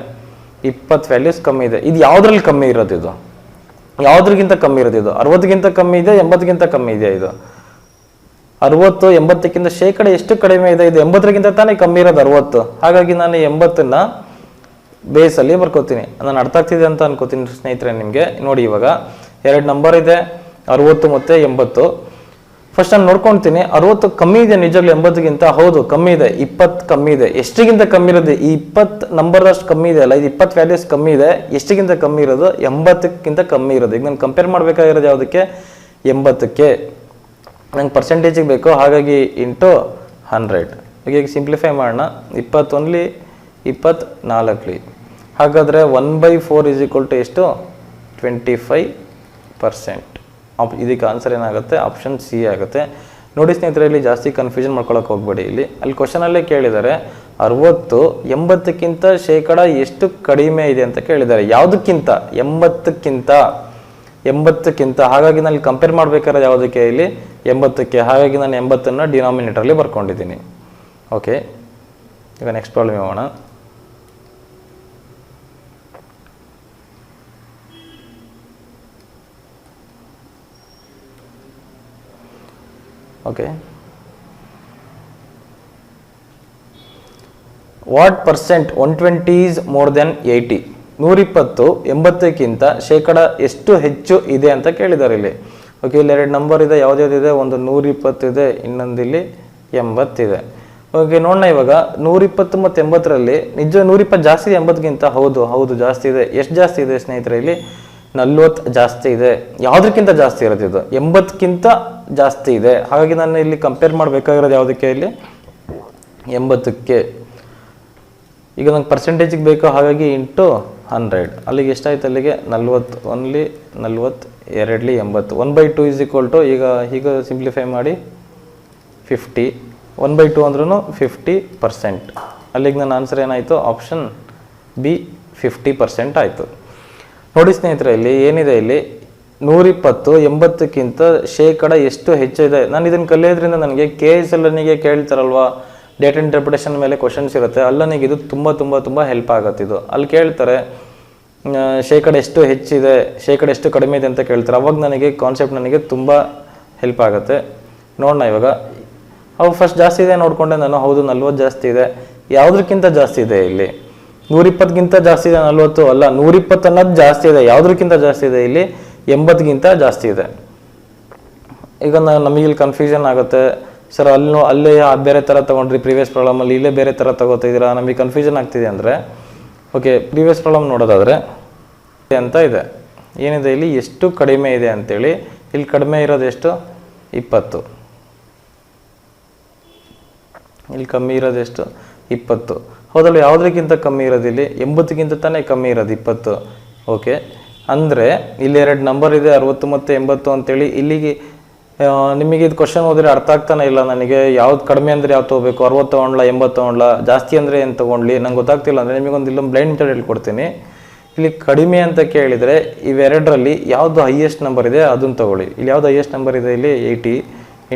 A: 20 ವ್ಯಾಲ್ಯೂಸ್ ಕಮ್ಮಿ ಇದೆ. ಇದು ಯಾವುದ್ರಲ್ಲಿ ಕಮ್ಮಿ ಇರೋದು? ಇದು ಯಾವುದ್ರಿಗಿಂತ ಕಮ್ಮಿ ಇರೋದು? ಇದು 60ಗಿಂತ ಕಮ್ಮಿ ಇದೆ, 80ಗಿಂತ ಕಮ್ಮಿ ಇದೆಯಾ? ಇದು 60 80ಕ್ಕಿಂತ ಶೇಕಡ ಎಷ್ಟು ಕಡಿಮೆ ಇದೆ? ಇದು 80ಗಿಂತ ತಾನೇ ಕಮ್ಮಿ ಇರೋದು 60. ಹಾಗಾಗಿ ನಾನು 80ನ್ನ ಬೇಸಲ್ಲಿ ಬರ್ಕೋತೀನಿ. ನಾನು ಅರ್ಥ ಆಗ್ತಿದೆ ಅಂತ ಅನ್ಕೋತೀನಿ ಸ್ನೇಹಿತರೆ ನಿಮಗೆ. ನೋಡಿ, ಇವಾಗ 2 ನಂಬರ್ ಇದೆ, 60 ಮತ್ತು 80. ಫಸ್ಟ್ ನಾನು ನೋಡ್ಕೊಳ್ತೀನಿ, 60 ಕಮ್ಮಿ ಇದೆ ನಿಜವಾಗ್ಲೂ 80ಗಿಂತ? ಹೌದು, ಕಮ್ಮಿ ಇದೆ. 20 ಕಮ್ಮಿ ಇದೆ. ಎಷ್ಟಿಗಿಂತ ಕಮ್ಮಿ ಇರೋದು? ಈ 20 ನಂಬರ್ದಷ್ಟು ಕಮ್ಮಿ ಇದೆ ಅಲ್ಲ, ಇದು 20 ವ್ಯಾಲ್ಯೂಸ್ ಕಮ್ಮಿ ಇದೆ. ಎಷ್ಟಿಗಿಂತ ಕಮ್ಮಿ ಇರೋದು? 80ಕ್ಕಿಂತ ಕಮ್ಮಿ ಇರೋದು. ಈಗ ನಾನು ಕಂಪೇರ್ ಮಾಡಬೇಕಾಗಿರೋದು ಯಾವುದಕ್ಕೆ? 80ಕ್ಕೆ. ನಂಗೆ ಪರ್ಸೆಂಟೇಜಿಗೆ ಬೇಕು, ಹಾಗಾಗಿ ಇಂಟು 100. ಈಗ ಸಿಂಪ್ಲಿಫೈ ಮಾಡೋಣ. 20 24. ಹಾಗಾದರೆ 1/4 ಈಸ್ ಈಕ್ವಲ್ ಟು ಎಷ್ಟು? 25%. ಇದಕ್ಕೆ ಆನ್ಸರ್ ಏನಾಗುತ್ತೆ? ಆಪ್ಷನ್ ಸಿ ಆಗುತ್ತೆ. ನೋಡಿ ಸ್ನೇಹಿತರೆ, ಇಲ್ಲಿ ಜಾಸ್ತಿ ಕನ್ಫ್ಯೂಷನ್ ಮಾಡ್ಕೊಳಕ್ಕೆ ಹೋಗ್ಬೇಡಿ. ಅಲ್ಲಿ ಕ್ವಶನಲ್ಲೇ ಕೇಳಿದ್ದಾರೆ 60 80ಕ್ಕಿಂತ ಶೇಕಡ ಎಷ್ಟು ಕಡಿಮೆ ಇದೆ ಅಂತ ಕೇಳಿದ್ದಾರೆ. ಯಾವುದಕ್ಕಿಂತ? 80ಕ್ಕಿಂತ. ಹಾಗಾಗಿ ನಾನು ಕಂಪೇರ್ ಮಾಡಬೇಕಾದ್ರೆ ಯಾವುದಕ್ಕೆ? ಇಲ್ಲಿ 80ಕ್ಕೆ. ಹಾಗಾಗಿ ನಾನು 80ನ್ನು ಡಿನಾಮಿನೇಟರ್ಲಿ ಬರ್ಕೊಂಡಿದ್ದೀನಿ. ಓಕೆ, ಈಗ ನೆಕ್ಸ್ಟ್ ಪ್ರಾಬ್ಲಮ್ ಹೋಗೋಣ. Okay, what percent 120 is more than 80? 120 80ಕ್ಕಿಂತ ಶೇಕಡ ಎಷ್ಟು ಹೆಚ್ಚು ಇದೆ ಅಂತ ಕೇಳಿದ್ದಾರೆ ಇಲ್ಲಿ. ಓಕೆ, ಇಲ್ಲಿ 2 ನಂಬರ್ ಇದೆ, ಯಾವುದ್ಯಾವುದಿದೆ? ಒಂದು 120 ಇದೆ, ಇನ್ನೊಂದು ಇಲ್ಲಿ 80 ಇದೆ. ಓಕೆ, ನೋಡೋಣ ಇವಾಗ 120 ಮತ್ತು 80ರಲ್ಲಿ ನಿಜ 120 ಜಾಸ್ತಿ ಇದೆ 80ಗಿಂತ? ಹೌದು ಜಾಸ್ತಿ ಇದೆ. ಎಷ್ಟು ಜಾಸ್ತಿ ಇದೆ ಸ್ನೇಹಿತರೆ? ಇಲ್ಲಿ 40 ಜಾಸ್ತಿ ಇದೆ. ಯಾವುದಕ್ಕಿಂತ ಜಾಸ್ತಿ ಇರೋದು? ಇದು 80ಕ್ಕಿಂತ ಜಾಸ್ತಿ ಇದೆ. ಹಾಗಾಗಿ ನಾನು ಇಲ್ಲಿ ಕಂಪೇರ್ ಮಾಡಬೇಕಾಗಿರೋದು ಯಾವುದಕ್ಕೆ? ಇಲ್ಲಿ 80ಕ್ಕೆ. ಈಗ ನಂಗೆ ಪರ್ಸೆಂಟೇಜಿಗೆ ಬೇಕು, ಹಾಗಾಗಿ ಇಂಟು 100. ಅಲ್ಲಿಗೆ ಎಷ್ಟಾಯ್ತು? ಅಲ್ಲಿಗೆ 40 ಓನ್ಲಿ 40 2 80. 1/2 ಈಸ್ ಈಕ್ವಲ್ ಟು, ಈಗ ಸಿಂಪ್ಲಿಫೈ ಮಾಡಿ 50. 1/2 ಅಂದ್ರೂ 50%. ಅಲ್ಲಿಗೆ ನನ್ನ ಆನ್ಸರ್ ಏನಾಯಿತು? ಆಪ್ಷನ್ ಬಿ 50% ಆಯಿತು. ನೋಡಿ ಸ್ನೇಹಿತರೆ, ಇಲ್ಲಿ ಏನಿದೆ? ಇಲ್ಲಿ 120 80ಕ್ಕಿಂತ ಶೇಕಡ ಎಷ್ಟು ಹೆಚ್ಚಿದೆ. ನಾನು ಇದನ್ನು ಕಲಿಯೋದ್ರಿಂದ ನನಗೆ KSLನಿಗೆ ಕೇಳ್ತಾರಲ್ವಾ, ಡೇಟಾ ಇಂಟರ್ಪ್ರಿಟೇಷನ್ ಮೇಲೆ ಕ್ವಶನ್ಸ್ ಇರುತ್ತೆ, ಅಲ್ಲ ನನಗೆ ಇದು ತುಂಬ ಹೆಲ್ಪ್ ಆಗುತ್ತೆ. ಇದು ಅಲ್ಲಿ ಕೇಳ್ತಾರೆ ಶೇಕಡ ಎಷ್ಟು ಹೆಚ್ಚಿದೆ, ಶೇಕಡ ಎಷ್ಟು ಕಡಿಮೆ ಇದೆ ಅಂತ ಕೇಳ್ತಾರೆ. ಅವಾಗ ನನಗೆ ಕಾನ್ಸೆಪ್ಟ್ ನನಗೆ ತುಂಬ ಹೆಲ್ಪ್ ಆಗುತ್ತೆ. ನೋಡೋಣ ಇವಾಗ. ಅವು ಫಸ್ಟ್ ಜಾಸ್ತಿ ಇದೆ ನೋಡಿಕೊಂಡೆ ನಾನು. ಹೌದು, 40 ಜಾಸ್ತಿ ಇದೆ. ಯಾವುದಕ್ಕಿಂತ ಜಾಸ್ತಿ ಇದೆ? ಇಲ್ಲಿ 120ಗಿಂತ ಜಾಸ್ತಿ ಇದೆ 40? ಅಲ್ಲ, 120 ಅನ್ನೋದು ಜಾಸ್ತಿ ಇದೆ. ಯಾವುದಕ್ಕಿಂತ ಜಾಸ್ತಿ ಇದೆ? ಇಲ್ಲಿ 80ಗಿಂತ ಜಾಸ್ತಿ ಇದೆ. ಈಗ ನಮಗಿಲ್ಲಿ ಕನ್ಫ್ಯೂಷನ್ ಆಗುತ್ತೆ, ಸರ್ ಅಲ್ಲೇ ಬೇರೆ ಥರ ತೊಗೊಂಡ್ರಿ ಪ್ರೀವಿಯಸ್ ಪ್ರಾಬ್ಲಮಲ್ಲಿ, ಇಲ್ಲೇ ಬೇರೆ ಥರ ತೊಗೋತಿದ್ದೀರಾ, ನಮಗೆ ಕನ್ಫ್ಯೂಷನ್ ಆಗ್ತಿದೆ ಅಂದರೆ. ಓಕೆ, ಪ್ರೀವಿಯಸ್ ಪ್ರಾಬ್ಲಮ್ ನೋಡೋದಾದರೆ ಅಂತ ಇದೆ. ಏನಿದೆ ಇಲ್ಲಿ? ಎಷ್ಟು ಕಡಿಮೆ ಇದೆ ಅಂತೇಳಿ ಇಲ್ಲಿ ಕಡಿಮೆ ಇರೋದು ಎಷ್ಟು 20, ಇಲ್ಲಿ ಕಮ್ಮಿ ಇರೋದು ಎಷ್ಟು 20. ಹೌದಲ್ಲ, ಯಾವುದಕ್ಕಿಂತ ಕಮ್ಮಿ ಇರೋದು ಇಲ್ಲಿ 80ಕ್ಕಿಂತ ತಾನೇ ಕಮ್ಮಿ ಇರೋದು 20. ಓಕೆ, ಅಂದರೆ ಇಲ್ಲಿ 2 ನಂಬರ್ ಇದೆ 60 ಮತ್ತು 80 ಅಂತೇಳಿ. ಇಲ್ಲಿಗೆ ನಿಮಗೆ ಇದು ಕ್ವಶನ್ ಓದಿದ್ರೆ ಅರ್ಥ ಆಗ್ತಾನೆ ಇಲ್ಲ ನನಗೆ. ಯಾವ್ದು ಕಡಿಮೆ ಅಂದರೆ ಯಾವ್ದು ತೊಗೋಬೇಕು, 60 ತೊಗೊಂಡ್ಲ 80 ತೊಗೊಂಡ್ಲ, ಜಾಸ್ತಿ ಅಂದರೆ ಏನು ತೊಗೊಂಡ್ಲಿ ನಂಗೆ ಗೊತ್ತಾಗ್ತಿಲ್ಲ. ಅಂದರೆ ನಿಮಗೊಂದು ಇಲ್ಲೊಂದು ಬ್ಲೈಂಡ್ ಮೆಥಡ್ ಹೇಳ್ಕೊಡ್ತೀನಿ. ಇಲ್ಲಿ ಕಡಿಮೆ ಅಂತ ಕೇಳಿದರೆ ಇವೆರಡರಲ್ಲಿ ಯಾವುದು ಹೈಯೆಸ್ಟ್ ನಂಬರ್ ಇದೆ ಅದನ್ನು ತೊಗೊಳ್ಳಿ. ಇಲ್ಲಿ ಯಾವುದು ಹೈಯೆಸ್ಟ್ ನಂಬರ್ ಇದೆ, ಇಲ್ಲಿ 80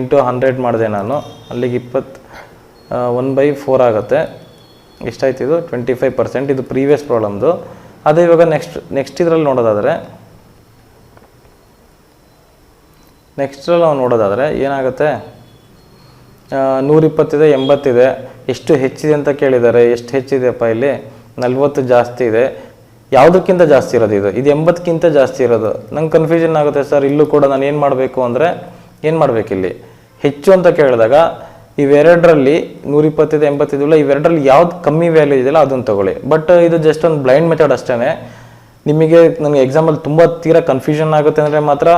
A: × 100 ಮಾಡಿದೆ ನಾನು, ಅಲ್ಲಿಗೆ 1/4 ಆಗುತ್ತೆ. ಎಷ್ಟಾಯ್ತು ಇದು 25%. ಇದು ಪ್ರೀವಿಯಸ್ ಪ್ರಾಬ್ಲಮ್ದು. ಅದೇ ಇವಾಗ ನೆಕ್ಸ್ಟ್ ಇದರಲ್ಲಿ ನೋಡೋದಾದರೆ ನಾವು ನೋಡೋದಾದರೆ ಏನಾಗುತ್ತೆ, 120 ಇದೆ 80 ಇದೆ. ಎಷ್ಟು ಹೆಚ್ಚಿದೆ ಅಂತ ಕೇಳಿದ್ದಾರೆ. ಎಷ್ಟು ಹೆಚ್ಚಿದೆಯಪ್ಪ ಇಲ್ಲಿ 40 ಜಾಸ್ತಿ ಇದೆ. ಯಾವುದಕ್ಕಿಂತ ಜಾಸ್ತಿ ಇರೋದು ಇದು 80ಕ್ಕಿಂತ ಜಾಸ್ತಿ ಇರೋದು. ನಂಗೆ ಕನ್ಫ್ಯೂಷನ್ ಆಗುತ್ತೆ ಸರ್. ಇಲ್ಲೂ ಕೂಡ ನಾನು ಏನು ಮಾಡಬೇಕು ಅಂದರೆ ಏನು ಮಾಡಬೇಕಿಲ್ಲಿ, ಹೆಚ್ಚು ಅಂತ ಕೇಳಿದಾಗ ಇವೆರಡರಲ್ಲಿ 120 ಇದೆ 80 ಇದೆಯಲ್ಲ, ಇವೆರಡರಲ್ಲಿ ಯಾವ್ದು ಕಮ್ಮಿ ವ್ಯಾಲ್ಯೂ ಇದೆಯಲ್ಲ ಅದನ್ನು ತೊಗೊಳ್ಳಿ. ಬಟ್ ಇದು ಜಸ್ಟ್ ಒಂದು ಬ್ಲೈಂಡ್ ಮೆಥಡ್ ಅಷ್ಟೇ. ನಿಮಗೆ ನನಗೆ ಎಕ್ಸಾಂಪಲ್ ತುಂಬ ತೀರಾ ಕನ್ಫ್ಯೂಷನ್ ಆಗುತ್ತೆ ಅಂದರೆ ಮಾತ್ರ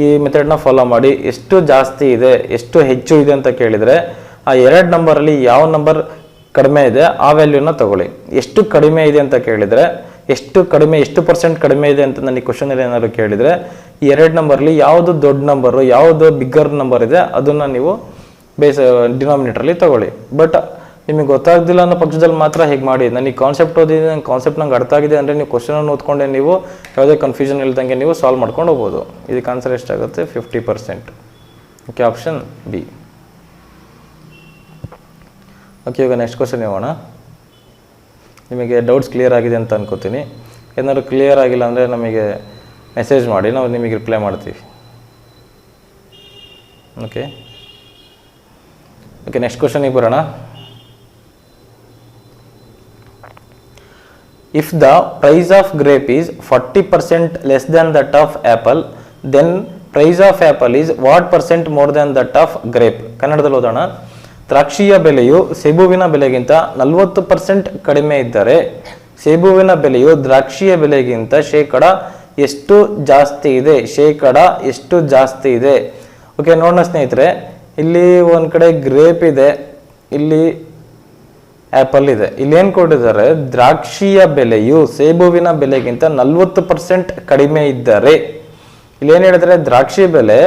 A: ಈ ಮೆಥಡ್ನ ಫಾಲೋ ಮಾಡಿ. ಎಷ್ಟು ಜಾಸ್ತಿ ಇದೆ ಎಷ್ಟು ಹೆಚ್ಚು ಇದೆ ಅಂತ ಕೇಳಿದರೆ ಆ 2 ನಂಬರಲ್ಲಿ ಯಾವ ನಂಬರ್ ಕಡಿಮೆ ಇದೆ ಆ ವ್ಯಾಲ್ಯೂನ ತೊಗೊಳ್ಳಿ. ಎಷ್ಟು ಕಡಿಮೆ ಇದೆ ಅಂತ ಕೇಳಿದರೆ ಎಷ್ಟು ಪರ್ಸೆಂಟ್ ಕಡಿಮೆ ಇದೆ ಅಂತ ನನಗೆ ಕ್ವಶನಲ್ಲಿ ಏನಾದ್ರು ಕೇಳಿದರೆ ಈ 2 ನಂಬರಲ್ಲಿ ಯಾವುದು ದೊಡ್ಡ ನಂಬರು ಯಾವುದು ಬಿಗ್ಗರ್ ನಂಬರ್ ಇದೆ ಅದನ್ನು ನೀವು ಡಿನಾಮಿನೇಟ್ರಲ್ಲಿ ತೊಗೊಳ್ಳಿ. ಬಟ್ ನಿಮಗೆ ಗೊತ್ತಾಗ್ದಿಲ್ಲ ಅನ್ನೋ ಪಕ್ಷದಲ್ಲಿ ಮಾತ್ರ ಹೇಗೆ ಮಾಡಿ. ನನಗೆ ಕಾನ್ಸೆಪ್ಟ್ ಓದಿದೆ, ನಂಗೆ ಕಾನ್ಸೆಪ್ಟ್ ನಂಗೆ ಅರ್ಥ ಆಗಿದೆ ಅಂದರೆ ನೀವು ಕ್ವಶನನ್ನು ಓದ್ಕೊಂಡೆ ನೀವು ಯಾವುದೇ ಕನ್ಫ್ಯೂಷನ್ ಇಲ್ದಂಗೆ ನೀವು ಸಾಲ್ವ್ ಮಾಡ್ಕೊಂಡು ಹೋಗ್ಬೋದು. ಇದಕ್ಕೆ ಆನ್ಸರ್ ಎಷ್ಟಾಗುತ್ತೆ 50%. Okay, option B. ಓಕೆ, ಇವಾಗ ನೆಕ್ಸ್ಟ್ ಕ್ವಶನ್ ಹೋಗೋಣ. ನಿಮಗೆ ಡೌಟ್ಸ್ ಕ್ಲಿಯರ್ ಆಗಿದೆ ಅಂತ ಅನ್ಕೋತೀನಿ. ಏನಾದ್ರು ಕ್ಲಿಯರ್ ಆಗಿಲ್ಲ ಅಂದರೆ ನಮಗೆ ಮೆಸೇಜ್ ಮಾಡಿ, ನಾವು ನಿಮಗೆ ರಿಪ್ಲೈ ಮಾಡ್ತೀವಿ. ಓಕೆ, ನೆಕ್ಸ್ಟ್ ಕ್ವಶನಿಗೆ ಬರೋಣ. If the price of grape is 40% less than that of apple, then price of apple is what percent more than that of grape? ಕನ್ನಡದಲ್ಲಿ ಓದೋಣ. ದ್ರಾಕ್ಷಿಯ ಬೆಲೆಯು ಸೇಬುವಿನ ಬೆಲೆಗಿಂತ 40% ಕಡಿಮೆ ಇದ್ದರೆ ಸೇಬುವಿನ ಬೆಲೆಯು ದ್ರಾಕ್ಷಿಯ ಬೆಲೆಗಿಂತ ಶೇಕಡ ಎಷ್ಟು ಜಾಸ್ತಿ ಇದೆ? ಎಷ್ಟು ಜಾಸ್ತಿ ಇದೆ? ಓಕೆ, ನೋಡೋಣ ಸ್ನೇಹಿತರೆ. ಇಲ್ಲಿ ಒಂದು ಕಡೆ ಗ್ರೇಪ್ ಇದೆ, ಇಲ್ಲಿ ಆ್ಯಪಲ್ ಇದೆ. ಇಲ್ಲೇನು ಕೊಟ್ಟಿದ್ದಾರೆ, ದ್ರಾಕ್ಷಿಯ ಬೆಲೆಯು ಸೇಬುವಿನ ಬೆಲೆಗಿಂತ 40% ಕಡಿಮೆ ಇದ್ದರೆ. ಇಲ್ಲೇನು ಹೇಳಿದ್ರೆ ದ್ರಾಕ್ಷಿ ಬೆಲೆ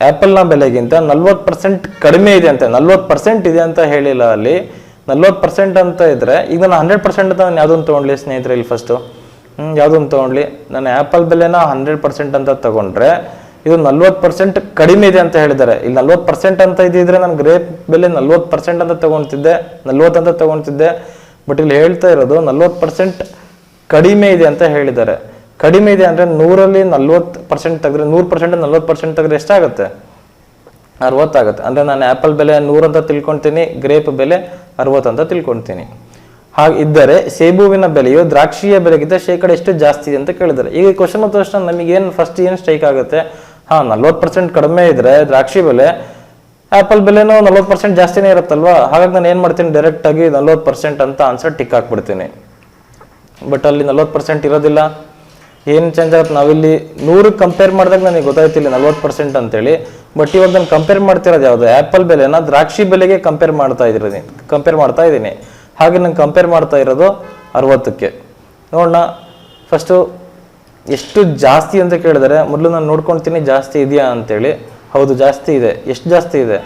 A: ಆ್ಯಪಲ್ನ ಬೆಲೆಗಿಂತ 40% ಕಡಿಮೆ ಇದೆ ಅಂತ. 40% ಇದೆ ಅಂತ ಹೇಳಿಲ್ಲ ಅಲ್ಲಿ. 40% ಅಂತ ಇದ್ರೆ ಈಗ ನಾನು 100% ಅಂತ ನಾನು ಯಾವುದನ್ನು ತೊಗೊಂಡ್ಲಿ ಸ್ನೇಹಿತರೆ? ಇಲ್ಲಿ ಫಸ್ಟು ಯಾವುದನ್ನು ತೊಗೊಂಡ್ಲಿ? ನಾನು ಆ್ಯಪಲ್ ಬೆಲೆನ 100% ಅಂತ ತಗೊಂಡ್ರೆ ಇದು 40% ಕಡಿಮೆ ಇದೆ ಅಂತ ಹೇಳಿದ್ದಾರೆ. ಇಲ್ಲಿ 40% ಅಂತ ಇದ್ದಿದ್ರೆ ನಾನು ಗ್ರೇಪ್ ಬೆಲೆ 40% ಅಂತ ತಗೊಳ್ತಿದ್ದೆ, 40 ಅಂತ ತಗೊಳ್ತಿದ್ದೆ. ಬಟ್ ಇಲ್ಲಿ ಹೇಳ್ತಾ ಇರೋದು 40% ಕಡಿಮೆ ಇದೆ ಅಂತ ಹೇಳಿದ್ದಾರೆ. ಕಡಿಮೆ ಇದೆ ಅಂದರೆ 100ರಲ್ಲಿ 40% ತೆಗೆದ್ರೆ 100% 40% ತೆಗೆದ್ರೆ ಎಷ್ಟಾಗುತ್ತೆ? 60 ಆಗುತ್ತೆ. ಅಂದರೆ ನಾನು ಆ್ಯಪಲ್ ಬೆಲೆ 100 ಅಂತ ತಿಳ್ಕೊಳ್ತೀನಿ, ಗ್ರೇಪ್ ಬೆಲೆ 60 ಅಂತ ತಿಳ್ಕೊಳ್ತೀನಿ. ಹಾಗಿದ್ದರೆ ಸೇಬುವಿನ ಬೆಲೆಯು ದ್ರಾಕ್ಷಿಯ ಬೆಲೆಗಿಂತ ಶೇಕಡ ಎಷ್ಟು ಜಾಸ್ತಿ ಇದೆ ಅಂತ ಕೇಳಿದ್ದಾರೆ. ಈಗ ಕ್ವಶನ್ ಓದಿದ ತಕ್ಷಣ ನಮಗೇನು ಫಸ್ಟ್ ಏನು ಸ್ಟ್ರೈಕ್ ಆಗುತ್ತೆ, 40% ಕಡಿಮೆ ಇದ್ರೆ ದ್ರಾಕ್ಷಿ ಬೆಲೆ, ಆ್ಯಪಲ್ ಬೆಲೆನೂ 40% ಜಾಸ್ತಿನೇ ಇರುತ್ತಲ್ವಾ. ಹಾಗಾಗಿ ನಾನು ಏನು ಮಾಡ್ತೀನಿ, ಡೈರೆಕ್ಟಾಗಿ 40% ಅಂತ ಆನ್ಸರ್ ಟಿಕ್ ಹಾಕ್ಬಿಡ್ತೀನಿ. ಬಟ್ ಅಲ್ಲಿ 40% ಇರೋದಿಲ್ಲ. ಏನು ಚೇಂಜ್ ಆಗುತ್ತೆ, ನಾವಿಲ್ಲಿ 100 ಕಂಪೇರ್ ಮಾಡಿದಾಗ ನನಗೆ ಗೊತ್ತಾಯ್ತಿಲ್ಲ 40% ಅಂತೇಳಿ. ಬಟ್ ಇವಾಗ ನಾನು ಕಂಪೇರ್ ಮಾಡ್ತಿರೋದು ಯಾವುದು, ಆ್ಯಪಲ್ ಬೆಲೆನ ದ್ರಾಕ್ಷಿ ಬೆಲೆಗೆ ಕಂಪೇರ್ ಮಾಡ್ತಾ ಇದ್ದೀನಿ. ಹಾಗೆ ನಾನು ಕಂಪೇರ್ ಮಾಡ್ತಾ ಇರೋದು 60ಕ್ಕೆ. ನೋಡೋಣ ಫಸ್ಟು ಎಷ್ಟು ಜಾಸ್ತಿ ಅಂತ ಕೇಳಿದರೆ ಮೊದಲು ನಾನು ನೋಡ್ಕೊಳ್ತೀನಿ ಜಾಸ್ತಿ ಇದೆಯಾ ಅಂತೇಳಿ. ಹೌದು, ಜಾಸ್ತಿ ಇದೆ. ಎಷ್ಟು ಜಾಸ್ತಿ ಇದೆ?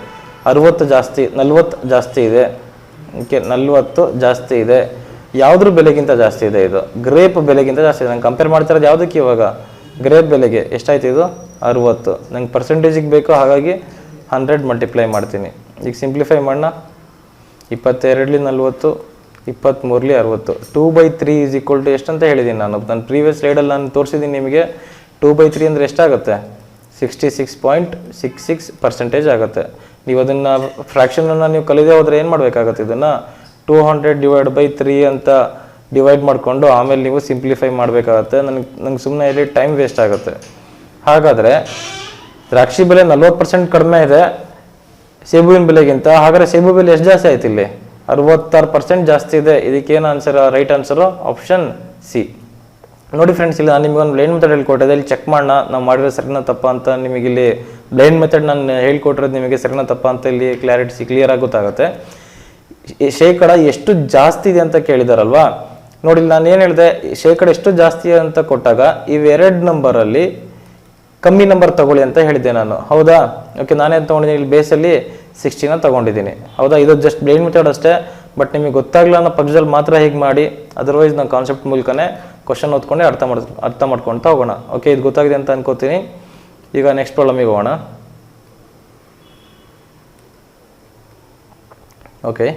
A: 60 ಜಾಸ್ತಿ, 40 ಜಾಸ್ತಿ ಇದೆ. ಓಕೆ, 40 ಜಾಸ್ತಿ ಇದೆ. ಯಾವುದ್ರ ಬೆಲೆಗಿಂತ ಜಾಸ್ತಿ ಇದೆ? ಇದು ಗ್ರೇಪ್ ಬೆಲೆಗಿಂತ ಜಾಸ್ತಿ ಇದೆ. ನಂಗೆ ಕಂಪೇರ್ ಮಾಡ್ತಿರೋದು ಯಾವುದಕ್ಕೆ ಇವಾಗ? ಗ್ರೇಪ್ ಬೆಲೆಗೆ. ಎಷ್ಟಾಯ್ತು ಇದು? 60. ನಂಗೆ ಪರ್ಸೆಂಟೇಜಿಗೆ ಬೇಕು, ಹಾಗಾಗಿ 100 ಮಲ್ಟಿಪ್ಲೈ ಮಾಡ್ತೀನಿ. ಈಗ ಸಿಂಪ್ಲಿಫೈ ಮಾಡೋಣ. 22ಲಿ 40, 23ಲಿ 60. 2/3 ಈಸ್ ಈಕ್ವಲ್ ಟು ಎಷ್ಟು ಅಂತ ಹೇಳಿದ್ದೀನಿ ನಾನು. ನನ್ನ ಪ್ರೀವಿಯಸ್ ಸ್ಲೈಡಲ್ಲಿ ನಾನು ತೋರಿಸಿದ್ದೀನಿ ನಿಮಗೆ. 2/3 ಅಂದರೆ ಎಷ್ಟಾಗುತ್ತೆ? 66.66% ಆಗುತ್ತೆ. ನೀವು ಅದನ್ನು ಫ್ರ್ಯಾಕ್ಷನನ್ನು ನೀವು ಕಲಿದೇ ಹೋದರೆ ಏನು ಮಾಡಬೇಕಾಗುತ್ತೆ? ಇದನ್ನು 200/3 ಅಂತ ಡಿವೈಡ್ ಮಾಡಿಕೊಂಡು ಆಮೇಲೆ ನೀವು ಸಿಂಪ್ಲಿಫೈ ಮಾಡಬೇಕಾಗತ್ತೆ. ನಂಗೆ ಸುಮ್ಮನೆ ಇಲ್ಲಿ ಟೈಮ್ ವೇಸ್ಟ್ ಆಗುತ್ತೆ. ಹಾಗಾದರೆ ದ್ರಾಕ್ಷಿ ಬೆಲೆ 40% ಕಡಿಮೆ ಇದೆ ಸೇಬುವಿನ ಬೆಲೆಗಿಂತ. ಹಾಗಾದರೆ ಸೇಬು ಬೆಲೆ ಎಷ್ಟು ಜಾಸ್ತಿ ಆಯ್ತು? ಇಲ್ಲಿ 66% ಜಾಸ್ತಿ ಇದೆ. ಇದಕ್ಕೇನು answer? Right answer option C. ನೋಡಿ ಫ್ರೆಂಡ್ಸ್, ಇಲ್ಲಿ ನಾನು ನಿಮಗೆ ಒಂದು ಬ್ಲೈಂಡ್ ಮೆಥಡ್ ಹೇಳ್ಕೊಟ್ಟಿದ್ದೆ. ಇಲ್ಲಿ ಚೆಕ್ ಮಾಡೋಣ ನಾವು ಮಾಡಿರೋ ಸರಿನಾ ತಪ್ಪ ಅಂತ. ನಿಮಗೆ ಇಲ್ಲಿ ಬ್ಲೈಂಡ್ ಮೆಥಡ್ ನಾನು ಹೇಳ್ಕೊಟ್ಟಿರೋದು ನಿಮಗೆ ಸರಿನಾ ತಪ್ಪ ಅಂತ ಇಲ್ಲಿ ಕ್ಲಿಯರ್ ಆಗಿ ಗೊತ್ತಾಗುತ್ತೆ. ಶೇಕಡ ಎಷ್ಟು ಜಾಸ್ತಿ ಇದೆ ಅಂತ ಕೇಳಿದಾರಲ್ವಾ. ನೋಡಿ, ನಾನು ಏನು ಹೇಳಿದೆ, ಶೇಕಡ ಎಷ್ಟು ಜಾಸ್ತಿ ಅಂತ ಕೊಟ್ಟಾಗ ಇವೆರಡು ನಂಬರಲ್ಲಿ ಕಮ್ಮಿ ನಂಬರ್ ತಗೊಳ್ಳಿ ಅಂತ ಹೇಳಿದ್ದೆ ನಾನು, ಹೌದಾ? ಓಕೆ, ನಾನೇನು ತೊಗೊಂಡಿದ್ದೀನಿ ಇಲ್ಲಿ ಬೇಸಲ್ಲಿ 60ನ ತೊಗೊಂಡಿದ್ದೀನಿ, ಹೌದಾ? ಇದು ಜಸ್ಟ್ ಬ್ಲೈಂಡ್ ಮೆಥಡ್ ಅಷ್ಟೇ. ಬಟ್ ನಿಮಗೆ ಗೊತ್ತಾಗಲ್ಲ ಅನ್ನೋ ಪಕ್ಷದಲ್ಲಿ ಮಾತ್ರ ಹೀಗೆ ಮಾಡಿ, ಅದರ್ವೈಸ್ ನಾವು ಕಾನ್ಸೆಪ್ಟ್ ಮೂಲಕನೇ ಕ್ವಶನ್ ಓದ್ಕೊಂಡೆ ಅರ್ಥ ಮಾಡ್ಕೊಳ್ತಾ ಹೋಗೋಣ. ಓಕೆ, ಇದು ಗೊತ್ತಾಗಿದೆ ಅಂತ ಅನ್ಕೋತೀನಿ. ಈಗ ನೆಕ್ಸ್ಟ್ ಪ್ರಾಬ್ಲಮಿಗೆ ಹೋಗೋಣ. ಓಕೆ,